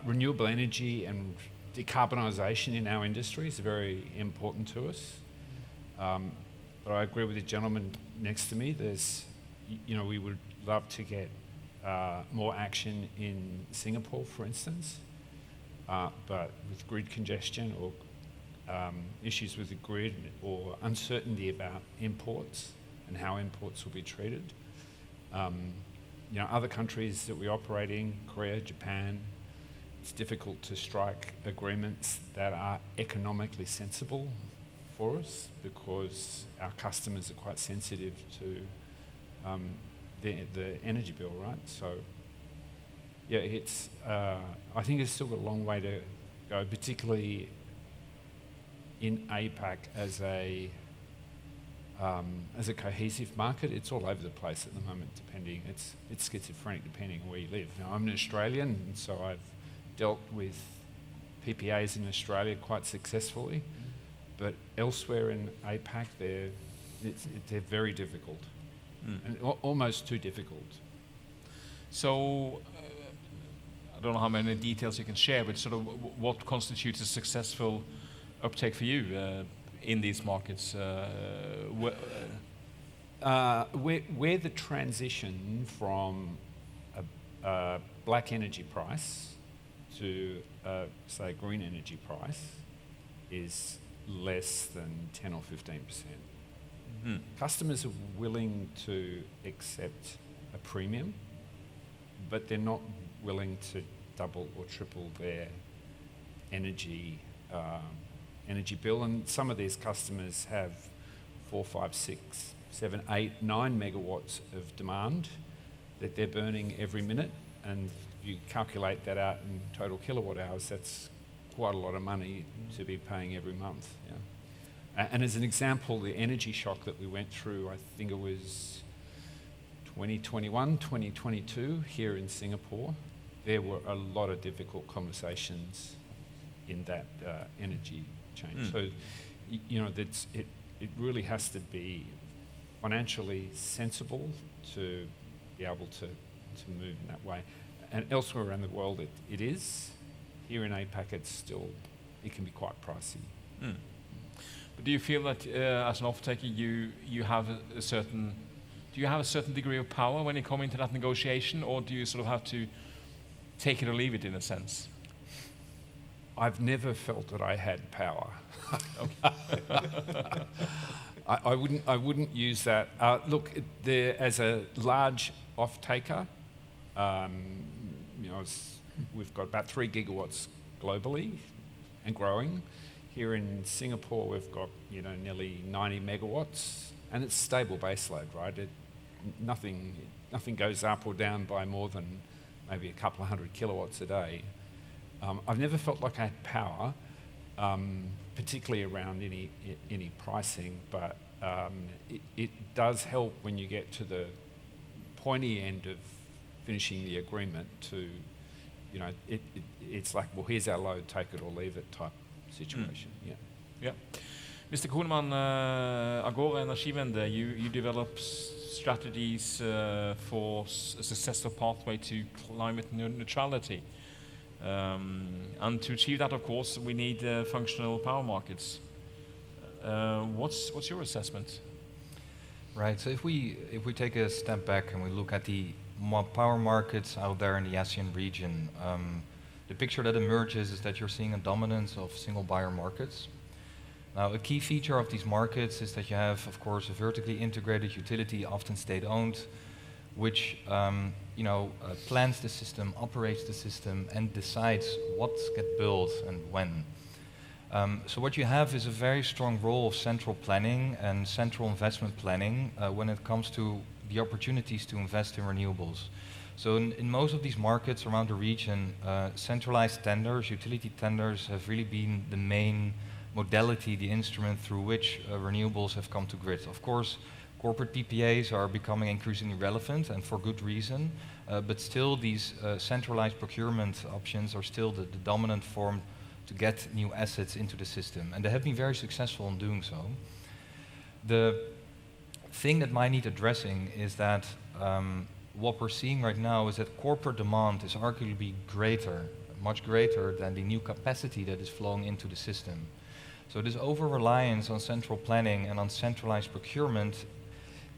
Renewable energy and decarbonisation in our industry is very important to us. But I agree with the gentleman next to me. We would love to get more action in Singapore, for instance. But with grid congestion or issues with the grid or uncertainty about imports and how imports will be treated. Other countries that we operate in, Korea, Japan, it's difficult to strike agreements that are economically sensible for us because our customers are quite sensitive to the energy bill, right? So, yeah, I think it's still got a long way to go, particularly in APAC as a cohesive market. It's all over the place at the moment, it's schizophrenic depending on where you live. Now, I'm an Australian, and so I've dealt with PPAs in Australia quite successfully, but elsewhere in APAC, they're very difficult. And almost too difficult. So, I don't know how many details you can share, but sort of what constitutes a successful uptake for you in these markets? Where the transition from a black energy price to, say, a green energy price is less than 10 or 15%. Customers are willing to accept a premium, but they're not willing to double or triple their energy bill. And some of these customers have 4, 5, 6, 7, 8, 9 megawatts of demand that they're burning every minute. And you calculate that out in total kilowatt hours, that's quite a lot of money to be paying every month. Yeah. And as an example, the energy shock that we went through, I think it was 2021, 2022 here in Singapore, there were a lot of difficult conversations in that energy change. So, it really has to be financially sensible to be able to move in that way. And elsewhere around the world, it is. Here in APAC, it can be quite pricey. But do you feel that as an off-taker, you have a certain degree of power when you come into that negotiation, or do you sort of have to take it or leave it in a sense? I've never felt that I had power. I wouldn't use that. Look, as a large off-taker, we've got about 3 gigawatts globally and growing. Here in Singapore, we've got nearly 90 megawatts, and it's stable baseload, right? Nothing goes up or down by more than maybe a couple of hundred kilowatts a day. I've never felt like I had power, particularly around any pricing, but it does help when you get to the pointy end of finishing the agreement to, it's like, well, here's our load, take it or leave it type situation. Yeah. Mr. Koneman, Agora Energiewende, you develop strategies for a successful pathway to climate neutrality. And to achieve that, of course, we need functional power markets. What's your assessment? Right. So if we take a step back and we look at the power markets out there in the ASEAN region, the picture that emerges is that you're seeing a dominance of single buyer markets. Now, a key feature of these markets is that you have, of course, a vertically integrated utility, often state-owned, which plans the system, operates the system, and decides what's get built and when. So what you have is a very strong role of central planning and central investment planning when it comes to the opportunities to invest in renewables. So in most of these markets around the region, centralized tenders, utility tenders, have really been the main modality, the instrument through which renewables have come to grid. Of course, corporate PPAs are becoming increasingly relevant, and for good reason, but still these centralized procurement options are still the dominant form to get new assets into the system, and they have been very successful in doing so. The thing that might need addressing is that what we're seeing right now is that corporate demand is arguably greater, much greater than the new capacity that is flowing into the system. So this over-reliance on central planning and on centralized procurement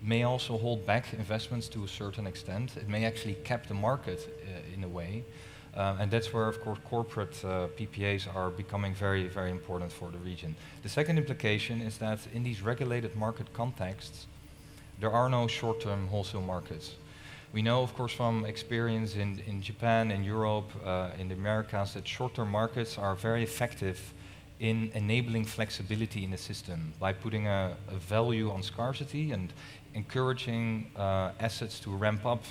may also hold back investments to a certain extent. It may actually cap the market in a way. And that's where, of course, corporate PPAs are becoming very, very important for the region. The second implication is that in these regulated market contexts, there are no short-term wholesale markets. We know, of course, from experience in Japan, in Europe, in the Americas, that short-term markets are very effective in enabling flexibility in the system by putting a value on scarcity and encouraging assets to ramp up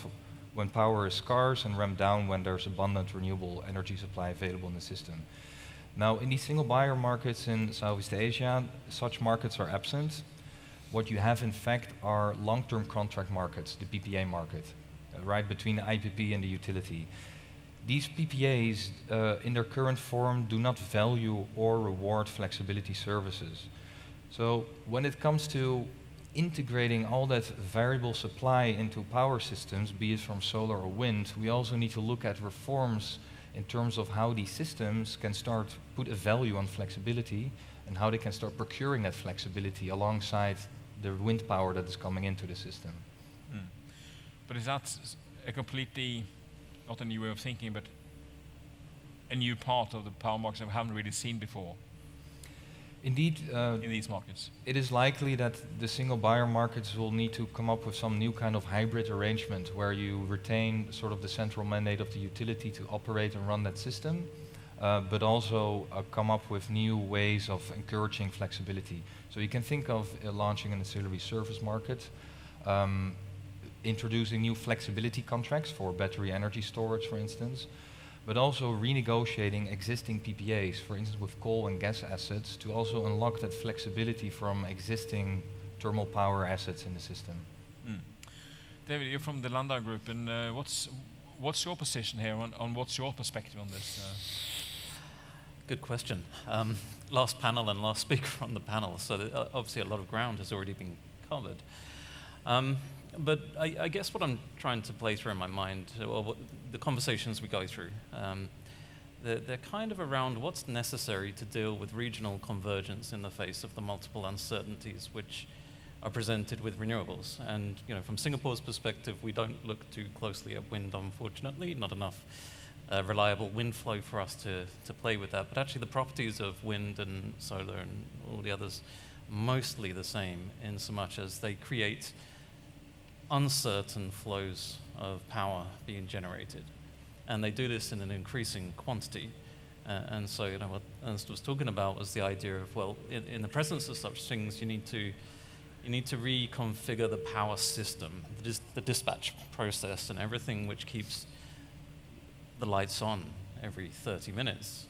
when power is scarce and ramp down when there's abundant renewable energy supply available in the system. Now, in these single buyer markets in Southeast Asia, such markets are absent. What you have, in fact, are long-term contract markets, the PPA market, right between the IPP and the utility. These PPAs, in their current form, do not value or reward flexibility services. So when it comes to integrating all that variable supply into power systems, be it from solar or wind, we also need to look at reforms in terms of how these systems can start put a value on flexibility and how they can start procuring that flexibility alongside the wind power that is coming into the system. But is that a completely, not a new way of thinking, but a new part of the power markets that we haven't really seen before? Indeed, in these markets, it is likely that the single buyer markets will need to come up with some new kind of hybrid arrangement where you retain sort of the central mandate of the utility to operate and run that system, but also come up with new ways of encouraging flexibility. So you can think of launching an ancillary service market, introducing new flexibility contracts for battery energy storage, for instance, but also renegotiating existing PPAs, for instance with coal and gas assets, to also unlock that flexibility from existing thermal power assets in the system. David, you're from the Landau Group, and what's your position here on what's your perspective on this? Good question. Last panel and last speaker on the panel, so obviously a lot of ground has already been covered. But I guess what I'm trying to play through in my mind, well, the conversations we go through, they're kind of around what's necessary to deal with regional convergence in the face of the multiple uncertainties which are presented with renewables. And from Singapore's perspective, we don't look too closely at wind, unfortunately, not enough reliable wind flow for us to play with that. But actually the properties of wind and solar and all the others, mostly the same in so much as they create uncertain flows of power being generated. And they do this in an increasing quantity. And so, what Ernst was talking about was the idea of, well, in the presence of such things, you need to reconfigure the power system, the dispatch process and everything which keeps the lights on every 30 minutes.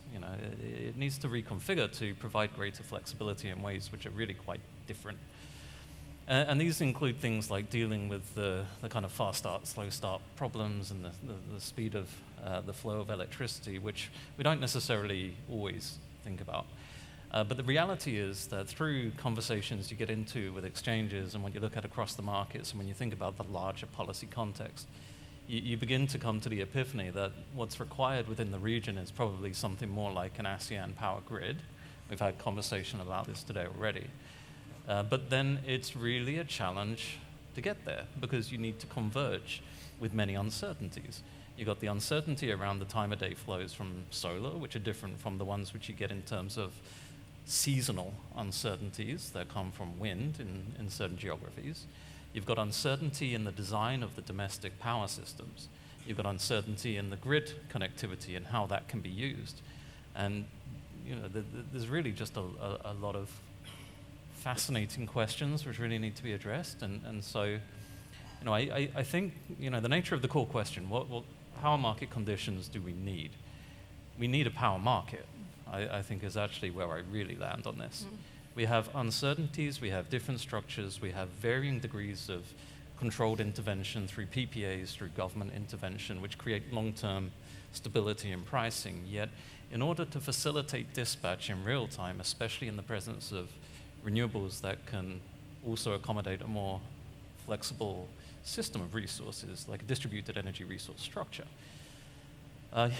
It needs to reconfigure to provide greater flexibility in ways which are really quite different. And these include things like dealing with the kind of fast start, slow start problems and the speed of the flow of electricity, which we don't necessarily always think about. But the reality is that through conversations you get into with exchanges and when you look at across the markets and when you think about the larger policy context, you begin to come to the epiphany that what's required within the region is probably something more like an ASEAN power grid. We've had conversation about this today already. But then it's really a challenge to get there because you need to converge with many uncertainties. You've got the uncertainty around the time of day flows from solar, which are different from the ones which you get in terms of seasonal uncertainties that come from wind in certain geographies. You've got uncertainty in the design of the domestic power systems. You've got uncertainty in the grid connectivity and how that can be used. And there's really just a lot of fascinating questions which really need to be addressed. And so, I think, the nature of the core question, what power market conditions do we need? We need a power market, I think is actually where I really land on this. We have uncertainties, we have different structures, we have varying degrees of controlled intervention through PPAs, through government intervention, which create long-term stability in pricing. Yet, in order to facilitate dispatch in real time, especially in the presence of renewables that can also accommodate a more flexible system of resources, like a distributed energy resource structure,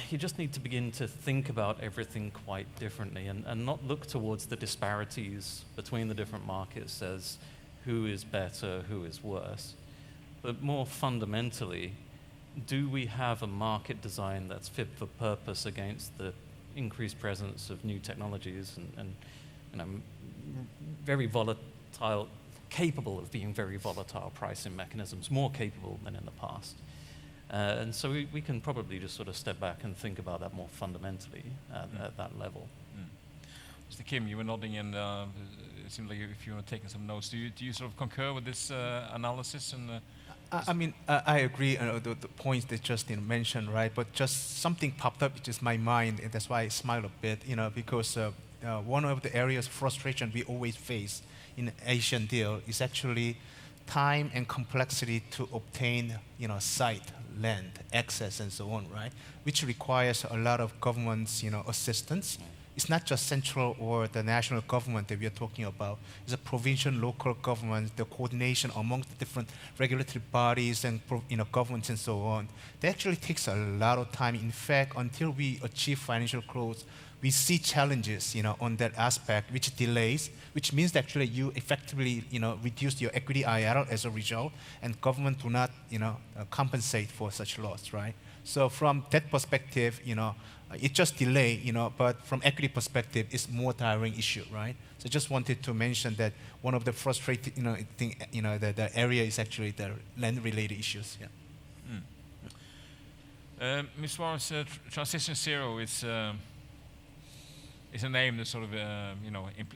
you just need to begin to think about everything quite differently and not look towards the disparities between the different markets as who is better, who is worse, but more fundamentally, do we have a market design that's fit for purpose against the increased presence of new technologies and very volatile, capable of being very volatile pricing mechanisms, more capable than in the past. And so we can probably just sort of step back and think about that more fundamentally at that level. Mr. Kim, you were nodding and it seemed like if you were taking some notes. Do you sort of concur with this analysis? And I agree on the points that Justin mentioned, right? But just something popped up in just my mind, and that's why I smile a bit, because one of the areas of frustration we always face in Asian deal is actually time and complexity to obtain, site, land, access, and so on, right? Which requires a lot of government's, assistance. It's not just central or the national government that we are talking about. It's a provincial, local government, the coordination among the different regulatory bodies and governments and so on. That actually takes a lot of time. In fact, until we achieve financial growth, we see challenges, on that aspect, which delays, which means that actually you effectively, reduce your equity IRR as a result, and government do not, compensate for such loss, right? So from that perspective, it just delay, but from equity perspective, it's more tiring issue, right? So just wanted to mention that one of the frustrating, thing, the area is actually the land-related issues. Yeah. Ms. Suarez, Transition Zero is a name that sort of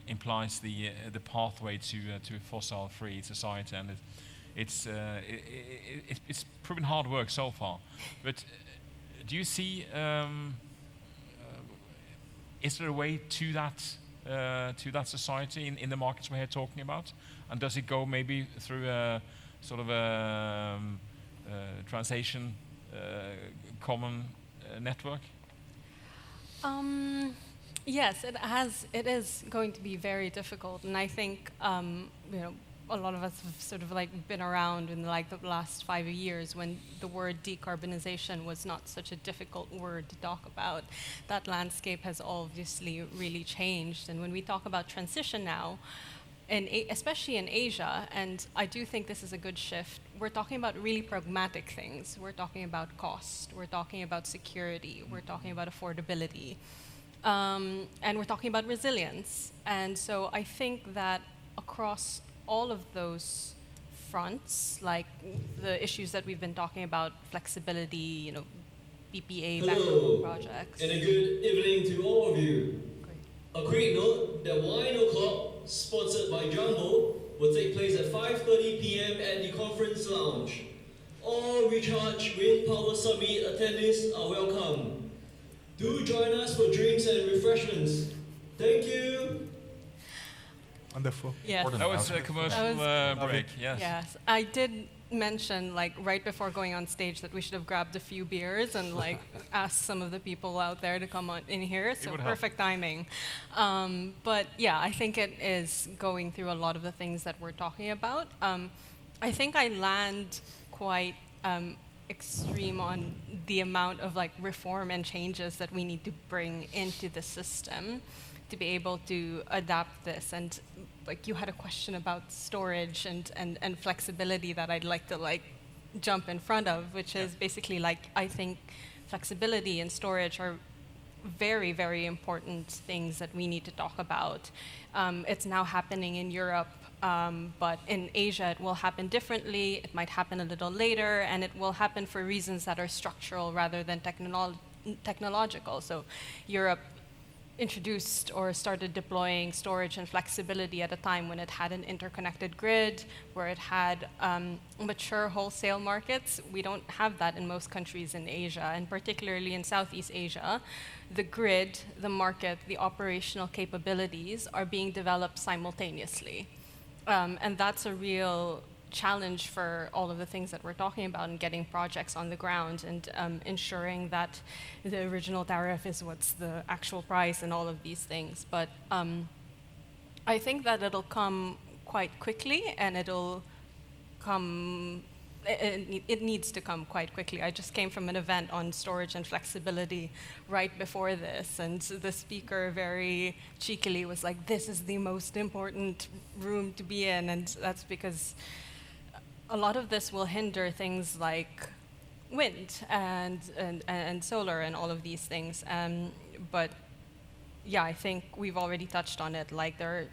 implies the pathway to a fossil-free society, and it's proven hard work so far. But do you see? Is there a way to that society in the markets we're here talking about? And does it go maybe through a sort of a translation common network? Yes, it is going to be very difficult, and I think a lot of us have sort of been around in the last 5 years when the word decarbonization was not such a difficult word to talk about. That landscape has obviously really changed, and when we talk about transition now, especially in Asia, and I do think this is a good shift, we're talking about really pragmatic things. We're talking about cost, we're talking about security, we're talking about affordability, and we're talking about resilience. And so I think that across all of those fronts, like the issues that we've been talking about, flexibility, PPA backbone projects. And a good evening to all of you. Great. A quick note, the Wine O'Clock, sponsored by Jumbo, will take place at 5:30 p.m. at the conference lounge. All Recharge Wind Power Summit attendees are welcome. Do join us for drinks and refreshments. Thank you. Wonderful. Yes. That was a commercial break. Yes. Yes, I did mention, like, right before going on stage that we should have grabbed a few beers and, like, asked some of the people out there to come on in here, so perfect timing. But yeah, I think it is going through a lot of the things that we're talking about. I think I land quite extreme on the amount of, like, reform and changes that we need to bring into the system to be able to adapt this. And like, you had a question about storage and flexibility that I'd like to, like, jump in front of, which is basically, like, I think flexibility and storage are very, very important things that we need to talk about. It's now happening in Europe, but in Asia it will happen differently. It might happen a little later, and it will happen for reasons that are structural rather than technological. So Europe introduced or started deploying storage and flexibility at a time when it had an interconnected grid, where it had mature wholesale markets. We don't have that in most countries in Asia, and particularly in Southeast Asia. The grid, the market, the operational capabilities are being developed simultaneously. And that's a real challenge for all of the things that we're talking about, and getting projects on the ground, and ensuring that the original tariff is what's the actual price and all of these things. But I think that it'll come quite quickly, and it'll come, it needs to come quite quickly. I just came from an event on storage and flexibility right before this, and the speaker very cheekily was like, this is the most important room to be in, and that's because a lot of this will hinder things like wind and solar and all of these things. But yeah, I think we've already touched on it. Like, there are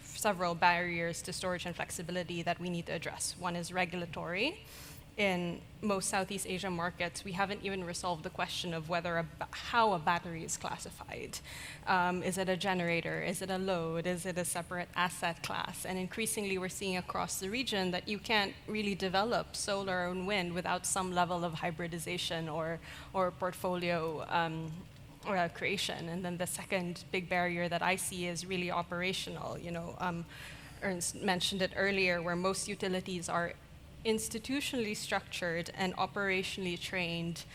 several barriers to storage and flexibility that we need to address. One is regulatory. In most Southeast Asia markets, we haven't even resolved the question of whether how a battery is classified. Is it a generator? Is it a load? Is it a separate asset class? And increasingly, we're seeing across the region that you can't really develop solar and wind without some level of hybridization or portfolio creation. And then the second big barrier that I see is really operational. You know, Ernst mentioned it earlier, where most utilities are institutionally structured and operationally trained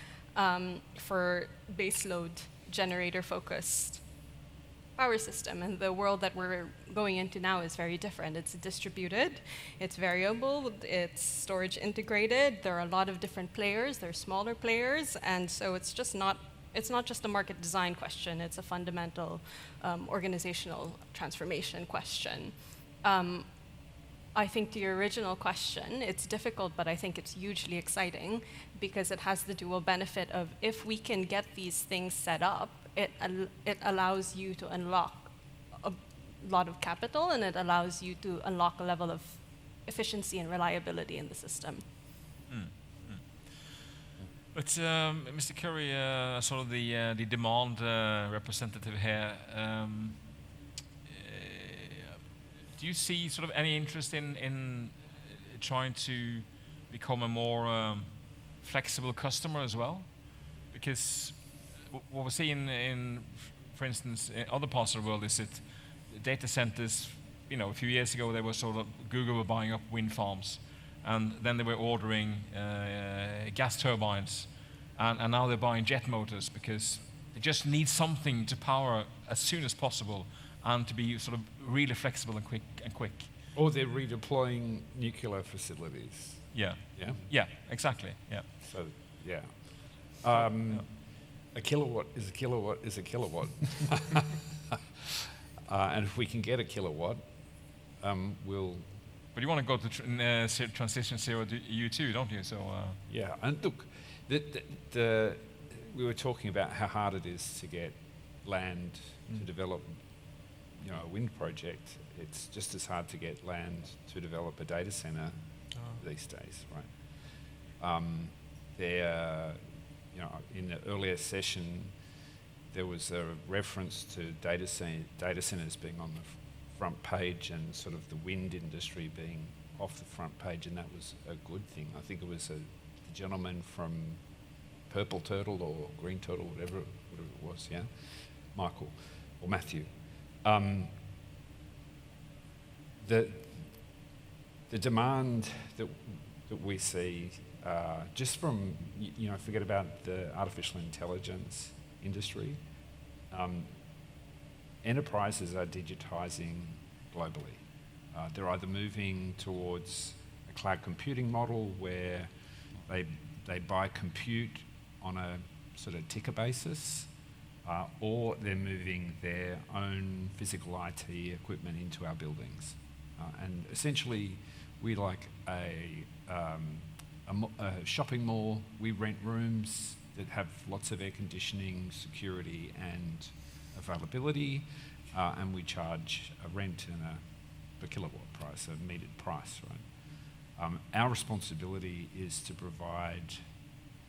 for baseload generator-focused power system. And the world that we're going into now is very different. It's distributed, it's variable, it's storage integrated. There are a lot of different players, there are smaller players, and so it's not just a market design question, it's a fundamental organizational transformation question. I think to your original question, it's difficult, but I think it's hugely exciting, because it has the dual benefit of, if we can get these things set up, it allows you to unlock a lot of capital, and it allows you to unlock a level of efficiency and reliability in the system. But Mr. Curry, sort of the demand representative here, do you see sort of any interest in trying to become a more flexible customer as well? Because what we see in, for instance, in other parts of the world is that data centers, you know, a few years ago they were sort of, Google were buying up wind farms, and then they were ordering gas turbines, and now they're buying jet motors, because they just need something to power as soon as possible, and to be sort of really flexible and quick. Or they're redeploying nuclear facilities. Yeah. Yeah? Yeah, exactly, yeah. So, yeah. A kilowatt is a kilowatt is a kilowatt. And if we can get a kilowatt, we'll... But you want to go to transition zero you too, don't you? So yeah, and look, we were talking about how hard it is to get land to develop, you know, a wind project. It's just as hard to get land to develop a data center these days, right? You know, in the earlier session, there was a reference to data centers being on the front page, and sort of the wind industry being off the front page, and that was a good thing. I think it was the gentleman from Purple Turtle or Green Turtle, whatever it was, yeah? Michael or Matthew. The demand that that we see, just from, forget about the artificial intelligence industry, enterprises are digitizing globally. They're either moving towards a cloud computing model where they buy compute on a sort of ticker basis, or they're moving their own physical IT equipment into our buildings. And essentially, we like a shopping mall. We rent rooms that have lots of air conditioning, security, and availability, and we charge a rent and a per kilowatt price, a metered price, right? Our responsibility is to provide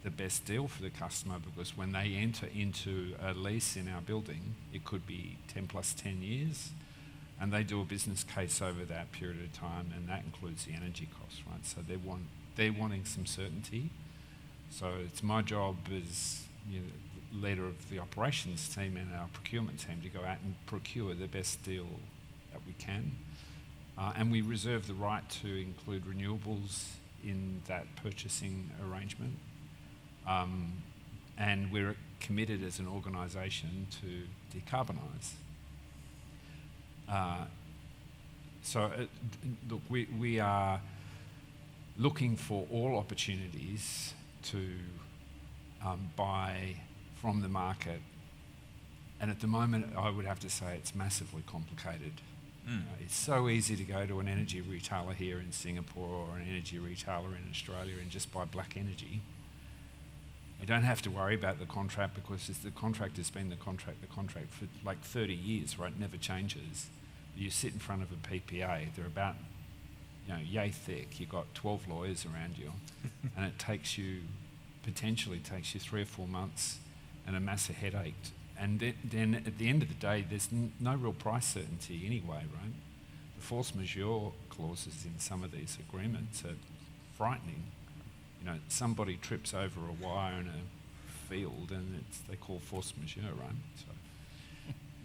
the best deal for the customer, because when they enter into a lease in our building, it could be 10 plus 10 years, and they do a business case over that period of time, and that includes the energy costs, right? So they're wanting some certainty. So it's my job as leader of the operations team and our procurement team to go out and procure the best deal that we can. And we reserve the right to include renewables in that purchasing arrangement. And we're committed as an organisation to decarbonise. Look, we are looking for all opportunities to buy from the market. And at the moment, I would have to say it's massively complicated. It's so easy to go to an energy retailer here in Singapore or an energy retailer in Australia and just buy black energy. You don't have to worry about the contract, because the contract has been the contract for like 30 years, right? It never changes. You sit in front of a PPA, they're about, yay thick. You've got 12 lawyers around you, and it potentially takes you 3 or 4 months and a massive headache. And then at the end of the day, there's no real price certainty anyway, right? The force majeure clauses in some of these agreements are frightening. Somebody trips over a wire in a field, and they call force majeure, right?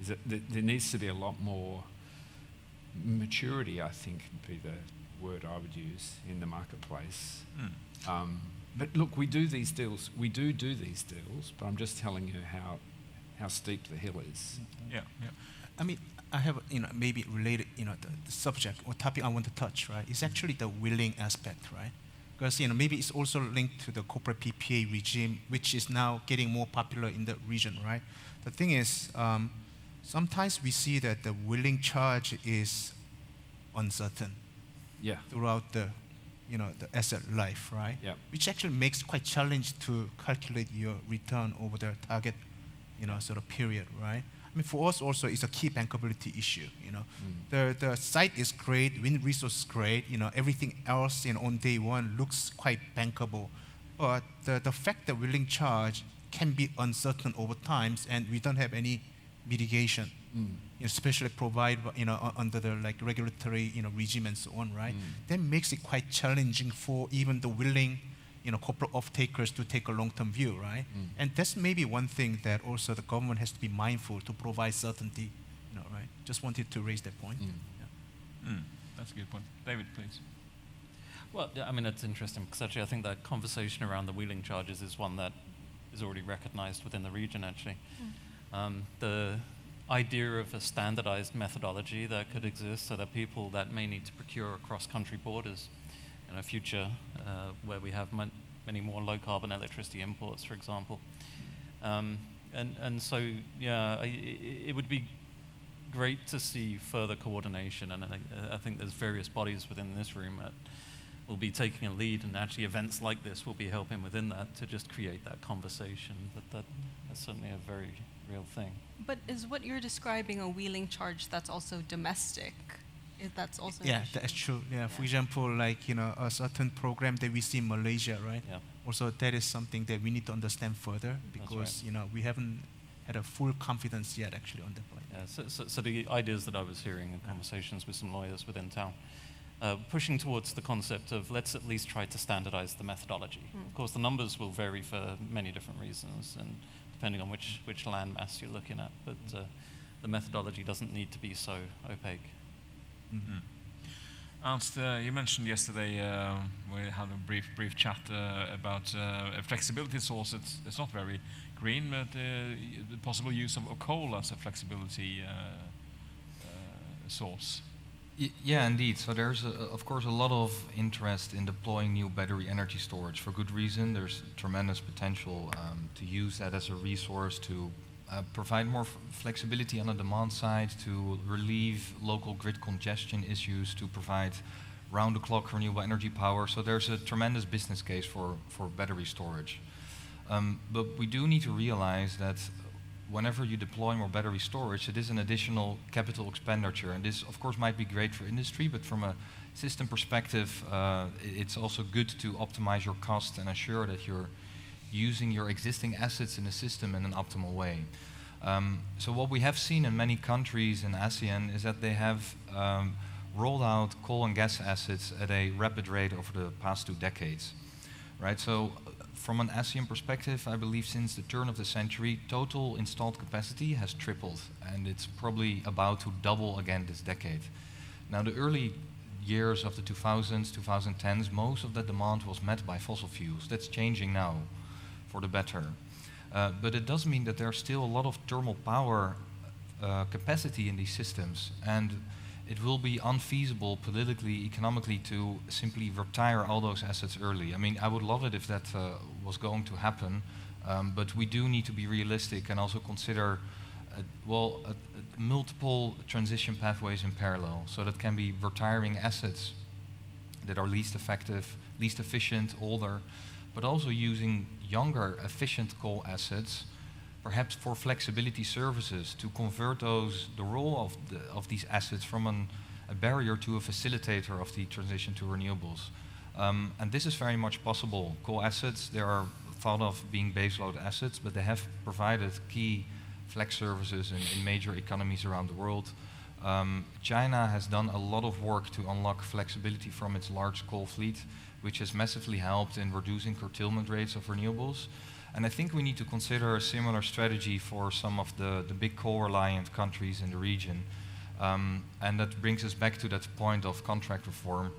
So there needs to be a lot more maturity, I think, would be the word I would use in the marketplace. But look, we do these deals. We do these deals, but I'm just telling you how steep the hill is. Yeah. I mean, I have, maybe related, the subject or topic I want to touch, right? It's actually the willing aspect, right? Because, maybe it's also linked to the corporate PPA regime, which is now getting more popular in the region, right? The thing is, sometimes we see that the willing charge is uncertain throughout the asset life, right? Yeah. Which actually makes quite challenging to calculate your return over the target, sort of period, right? I mean, for us also, it's a key bankability issue. The site is great, wind resource is great. Everything else on day one looks quite bankable, but the fact that willing charge can be uncertain over time, and we don't have any mitigation, especially provided under the regulatory regime and so on, right? That makes it quite challenging for even the willing corporate off-takers to take a long-term view, right? And that's maybe one thing that also the government has to be mindful to provide certainty, right? Just wanted to raise that point. That's a good point. David, please. Well, I mean, it's interesting, because actually I think that conversation around the wheeling charges is one that is already recognized within the region, actually. The idea of a standardized methodology that could exist, so that people that may need to procure across country borders in a future where we have many more low carbon electricity imports, for example. And so, it would be great to see further coordination, and I think there's various bodies within this room that will be taking a lead, and actually events like this will be helping within that to just create that conversation. But that's certainly a very real thing. But is what you're describing a wheeling charge that's also domestic? That's also that's true. Yeah, for example, a certain program that we see in Malaysia, right? Yeah. Also, that is something that we need to understand further, because we haven't had a full confidence yet actually on that point. Yeah. So the ideas that I was hearing in conversations with some lawyers within town, pushing towards the concept of let's at least try to standardize the methodology. Of course, the numbers will vary for many different reasons, and depending on which land mass you're looking at, but the methodology doesn't need to be so opaque. Ernst, you mentioned yesterday, we had a brief chat about a flexibility source. It's not very green, but the possible use of coal as a flexibility source. Yeah, indeed. So there's, of course, a lot of interest in deploying new battery energy storage for good reason. There's tremendous potential to use that as a resource to provide more flexibility on the demand side, to relieve local grid congestion issues, to provide round-the-clock renewable energy power. So there's a tremendous business case for battery storage. But we do need to realize that whenever you deploy more battery storage, it is an additional capital expenditure. And this, of course, might be great for industry, but from a system perspective, it's also good to optimize your cost and ensure that you're using your existing assets in the system in an optimal way. So what we have seen in many countries in ASEAN is that they have rolled out coal and gas assets at a rapid rate over the past 2 decades, right? So from an ASEAN perspective, I believe since the turn of the century, total installed capacity has tripled, and it's probably about to double again this decade. Now, the early years of the 2000s, 2010s, most of that demand was met by fossil fuels. That's changing now for the better. But it does mean that there's still a lot of thermal power capacity in these systems, and it will be unfeasible politically, economically, to simply retire all those assets early. I mean, I would love it if that was going to happen, but we do need to be realistic and also consider, multiple transition pathways in parallel. So that can be retiring assets that are least effective, least efficient, older, but also using younger, efficient coal assets, perhaps for flexibility services, to convert the role of these assets from a barrier to a facilitator of the transition to renewables. And this is very much possible. Coal assets, they are thought of being baseload assets, but they have provided key flex services in major economies around the world. China has done a lot of work to unlock flexibility from its large coal fleet, which has massively helped in reducing curtailment rates of renewables. And I think we need to consider a similar strategy for some of the big coal-reliant countries in the region. And that brings us back to that point of contract reform.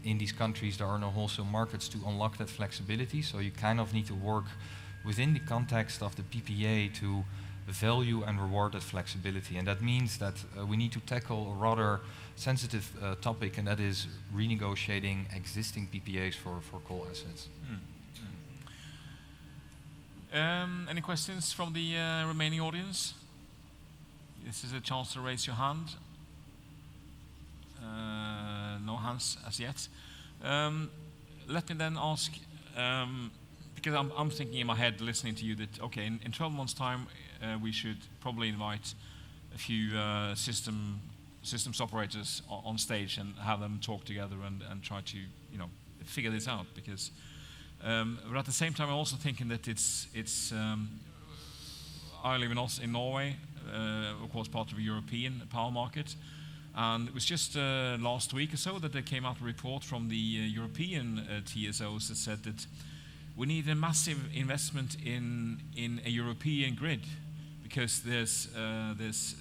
In these countries, there are no wholesale markets to unlock that flexibility, so you kind of need to work within the context of the PPA to value and reward that flexibility. And that means that we need to tackle a rather sensitive topic, and that is renegotiating existing PPAs for coal assets. Any questions from the remaining audience? This is a chance to raise your hand. No hands as yet. Let me then ask, because I'm thinking in my head, listening to you, that okay, in 12 months' time, we should probably invite a few systems operators on stage and have them talk together and try to figure this out. Because, but at the same time, I'm also thinking that it's I live in Norway, of course, part of the European power market. And it was just last week or so that there came out a report from the European TSOs that said that we need a massive investment in a European grid, because there's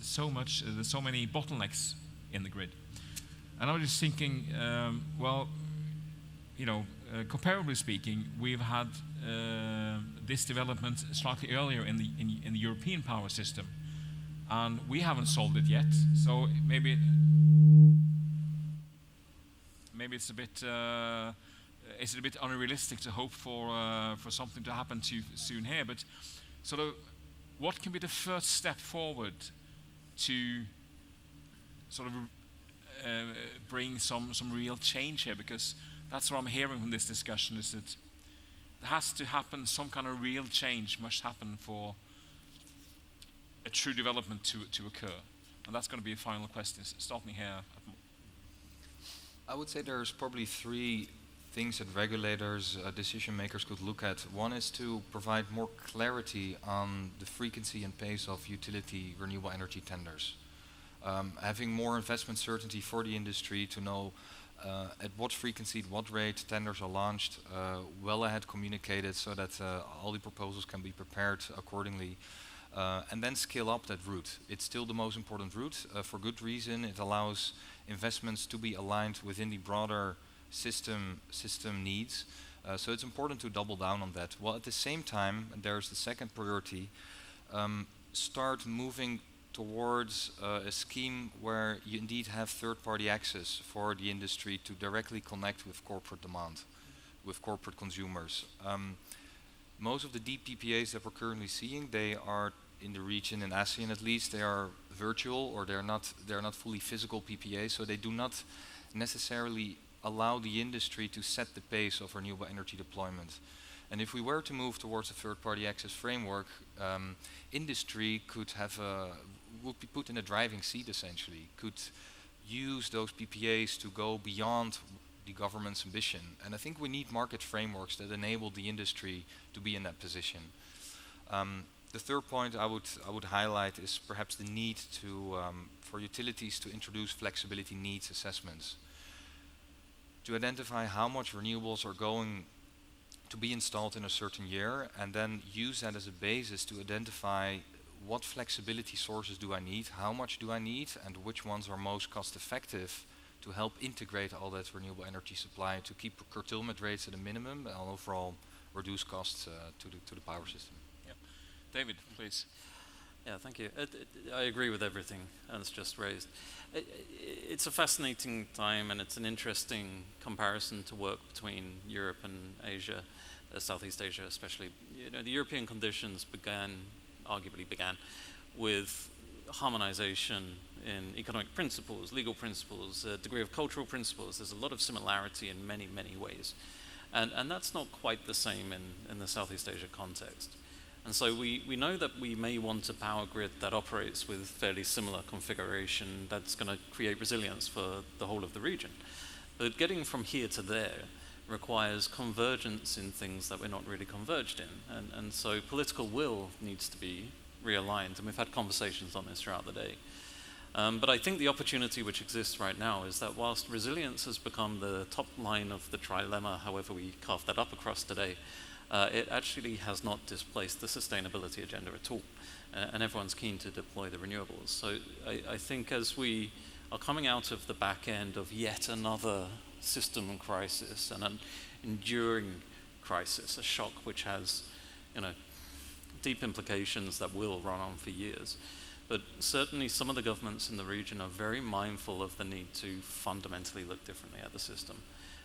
so many bottlenecks in the grid. And I was just thinking, comparably speaking, we've had this development slightly earlier in the European power system, and we haven't solved it yet. So maybe it's a bit unrealistic to hope for something to happen too soon here. But sort of, what can be the first step forward to sort of bring some real change here? Because that's what I'm hearing from this discussion, is that there has to happen, some kind of real change must happen for a true development to occur. And that's going to be a final question, starting here. I would say there's probably 3 things that regulators, decision makers could look at. One is to provide more clarity on the frequency and pace of utility renewable energy tenders. Having more investment certainty for the industry to know at what frequency, at what rate tenders are launched, well ahead communicated, so that all the proposals can be prepared accordingly. and then scale up that route. It's still the most important route for good reason. It allows investments to be aligned within the broader system needs. So it's important to double down on that. While at the same time, and there's the second priority, start moving towards a scheme where you indeed have third-party access for the industry to directly connect with corporate demand, with corporate consumers. Most of the deep PPAs that we're currently seeing, they are in the region, in ASEAN at least, they are virtual, or they're not fully physical PPAs, so they do not necessarily allow the industry to set the pace of renewable energy deployment. And if we were to move towards a third-party access framework, industry would be put in a driving seat essentially, could use those PPAs to go beyond the government's ambition. And I think we need market frameworks that enable the industry to be in that position. The third point I would highlight is perhaps the need for utilities to introduce flexibility needs assessments, to identify how much renewables are going to be installed in a certain year, and then use that as a basis to identify what flexibility sources do I need, how much do I need, and which ones are most cost effective to help integrate all that renewable energy supply to keep curtailment rates at a minimum and overall reduce costs to the power system. Yeah. David, please. Yeah, thank you. I agree with everything Ernst just raised. It's a fascinating time, and it's an interesting comparison to work between Europe and Asia, Southeast Asia especially. You know, the European conditions arguably began with harmonization in economic principles, legal principles, a degree of cultural principles. There's a lot of similarity in many, many ways. And that's not quite the same in the Southeast Asia context. And so we know that we may want a power grid that operates with fairly similar configuration that's going to create resilience for the whole of the region. But getting from here to there requires convergence in things that we're not really converged in. And so political will needs to be realigned. And we've had conversations on this throughout the day. But I think the opportunity which exists right now is that whilst resilience has become the top line of the trilemma, however we carve that up across today, it actually has not displaced the sustainability agenda at all. And everyone's keen to deploy the renewables. So I think as we are coming out of the back end of yet another system crisis and an enduring crisis, a shock which has, deep implications that will run on for years. But certainly some of the governments in the region are very mindful of the need to fundamentally look differently at the system.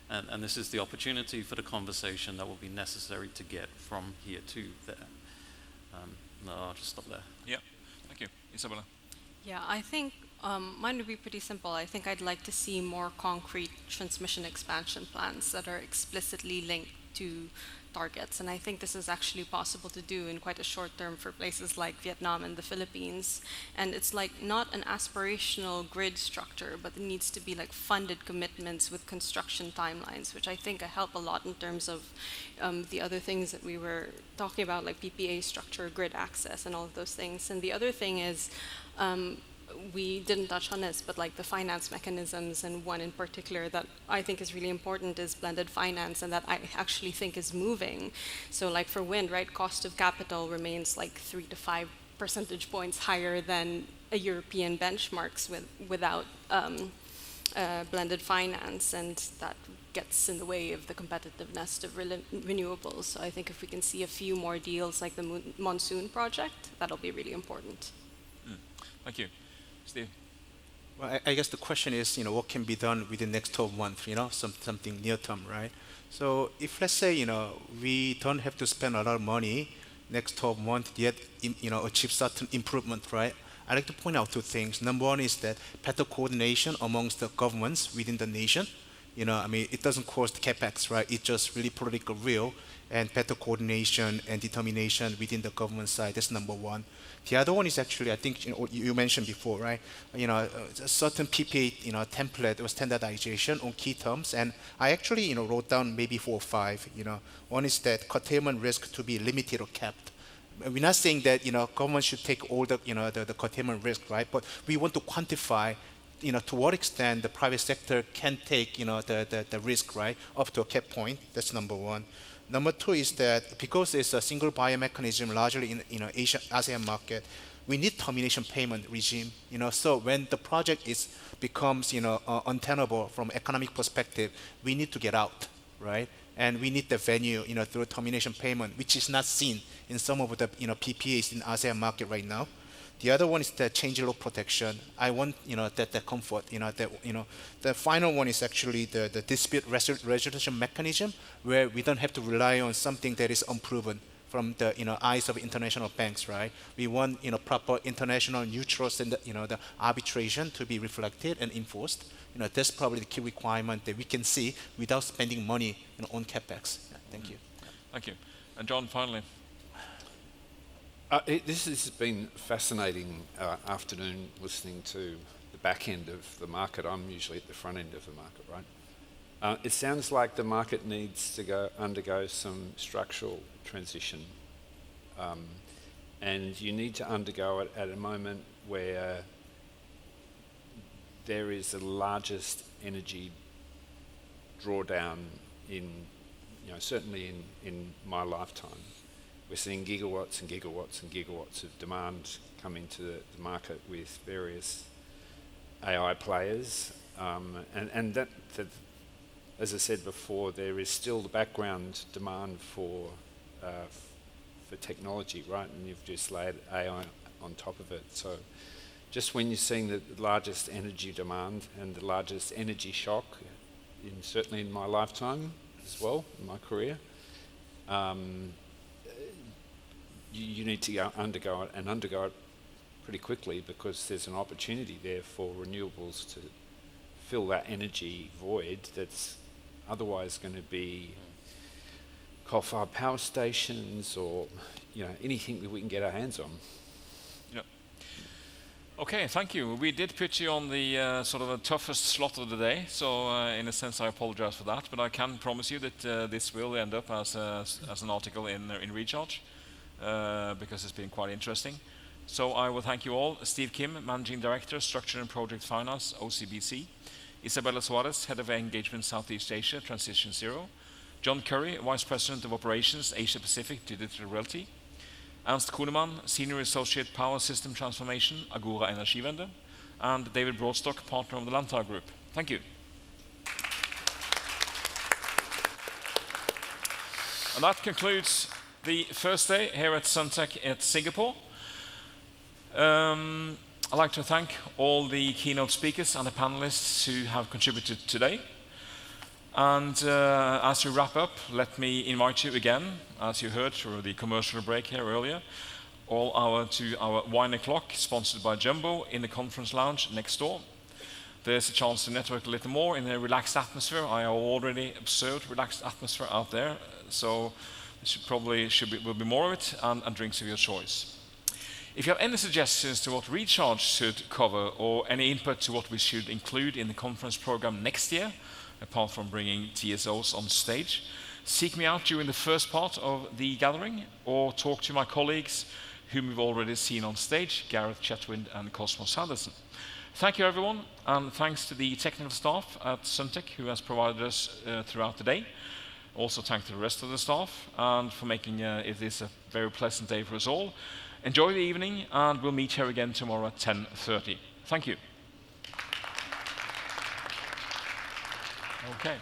And this is the opportunity for the conversation that will be necessary to get from here to there. No, I'll just stop there. Yeah, thank you. Isabella? Yeah, I think mine would be pretty simple. I think I'd like to see more concrete transmission expansion plans that are explicitly linked to targets. And I think this is actually possible to do in quite a short term for places like Vietnam and the Philippines. And it's like not an aspirational grid structure, but it needs to be like funded commitments with construction timelines, which I think help a lot in terms of the other things that we were talking about, like PPA structure, grid access, and all of those things. And the other thing is, we didn't touch on this, but like the finance mechanisms, and one in particular that I think is really important is blended finance, and that I actually think is moving. So like for wind, right, cost of capital remains like 3 to 5 percentage points higher than a European benchmarks without blended finance, and that gets in the way of the competitiveness of renewables. So I think if we can see a few more deals like the Monsoon project, that'll be really important. Thank you. Steve? Well, I guess the question is, what can be done within the next 12 months, something near term, right? So if let's say, we don't have to spend a lot of money next 12 months yet, achieve certain improvement, right? I'd like to point out 2 things. Number one is that better coordination amongst the governments within the nation. It doesn't cost capex, right? It's just really political will and better coordination and determination within the government side. That's number one. The other one is actually, I think, you mentioned before, right? A certain PPA, template or standardization on key terms. And I actually, wrote down maybe 4 or 5. One is that curtailment risk to be limited or capped. We're not saying that, government should take all the, the curtailment risk, right? But we want to quantify, to what extent the private sector can take, the risk, right, up to a cap point. That's number one. Number two is that because it's a single buyer mechanism largely in ASEAN market, we need termination payment regime. So when the project becomes untenable from economic perspective, we need to get out, right? And we need the venue through termination payment, which is not seen in some of the PPAs in ASEAN market right now. The other one is the change law protection. I want that comfort. The final one is actually the dispute resolution mechanism, where we don't have to rely on something that is unproven from the eyes of international banks, right? We want proper international neutral the arbitration to be reflected and enforced. That's probably the key requirement that we can see without spending money on capex. Yeah, thank you. Thank you. And John, finally. This has been fascinating afternoon listening to the back end of the market. I'm usually at the front end of the market, right? It sounds like the market needs to undergo some structural transition, and you need to undergo it at a moment where there is the largest energy drawdown in, certainly in my lifetime. We're seeing gigawatts and gigawatts and gigawatts of demand coming to the market with various AI players, and that, as I said before, there is still the background demand for technology, right? And you've just laid AI on top of it. So just when you're seeing the largest energy demand and the largest energy shock, certainly in my lifetime as well, in my career, you need to undergo it pretty quickly, because there's an opportunity there for renewables to fill that energy void that's otherwise going to be coal-fired power stations or anything that we can get our hands on. Yep. Okay, thank you. We did put you on the sort of the toughest slot of the day, so in a sense I apologize for that, but I can promise you that this will end up as an article in Recharge, because it's been quite interesting. So I will thank you all. Steve Kim, Managing Director, Structure and Project Finance, OCBC. Isabella Suarez, Head of Engagement Southeast Asia, Transition Zero. John Curry, Vice President of Operations, Asia Pacific, Digital Realty. Ernst Kuhnemann, Senior Associate Power System Transformation, Agora Energiewende. And David Broadstock, Partner of the Lantar Group. Thank you. And that concludes the first day here at Suntech at Singapore. I'd like to thank all the keynote speakers and the panelists who have contributed today. And as we wrap up, let me invite you again, as you heard through the commercial break here earlier, to our wine o'clock, sponsored by Jumbo, in the conference lounge next door. There's a chance to network a little more in a relaxed atmosphere. I already observed relaxed atmosphere out there, so there will be more of it, and drinks of your choice. If you have any suggestions to what Recharge should cover, or any input to what we should include in the conference program next year, apart from bringing TSOs on stage, seek me out during the first part of the gathering, or talk to my colleagues whom we've already seen on stage, Gareth Chetwynd and Cosmo Sanderson. Thank you, everyone, and thanks to the technical staff at Suntech who has provided us throughout the day. Also thank to the rest of the staff, and for making it is a very pleasant day for us all. Enjoy the evening, and we'll meet here again tomorrow at 10:30. Thank you. Okay.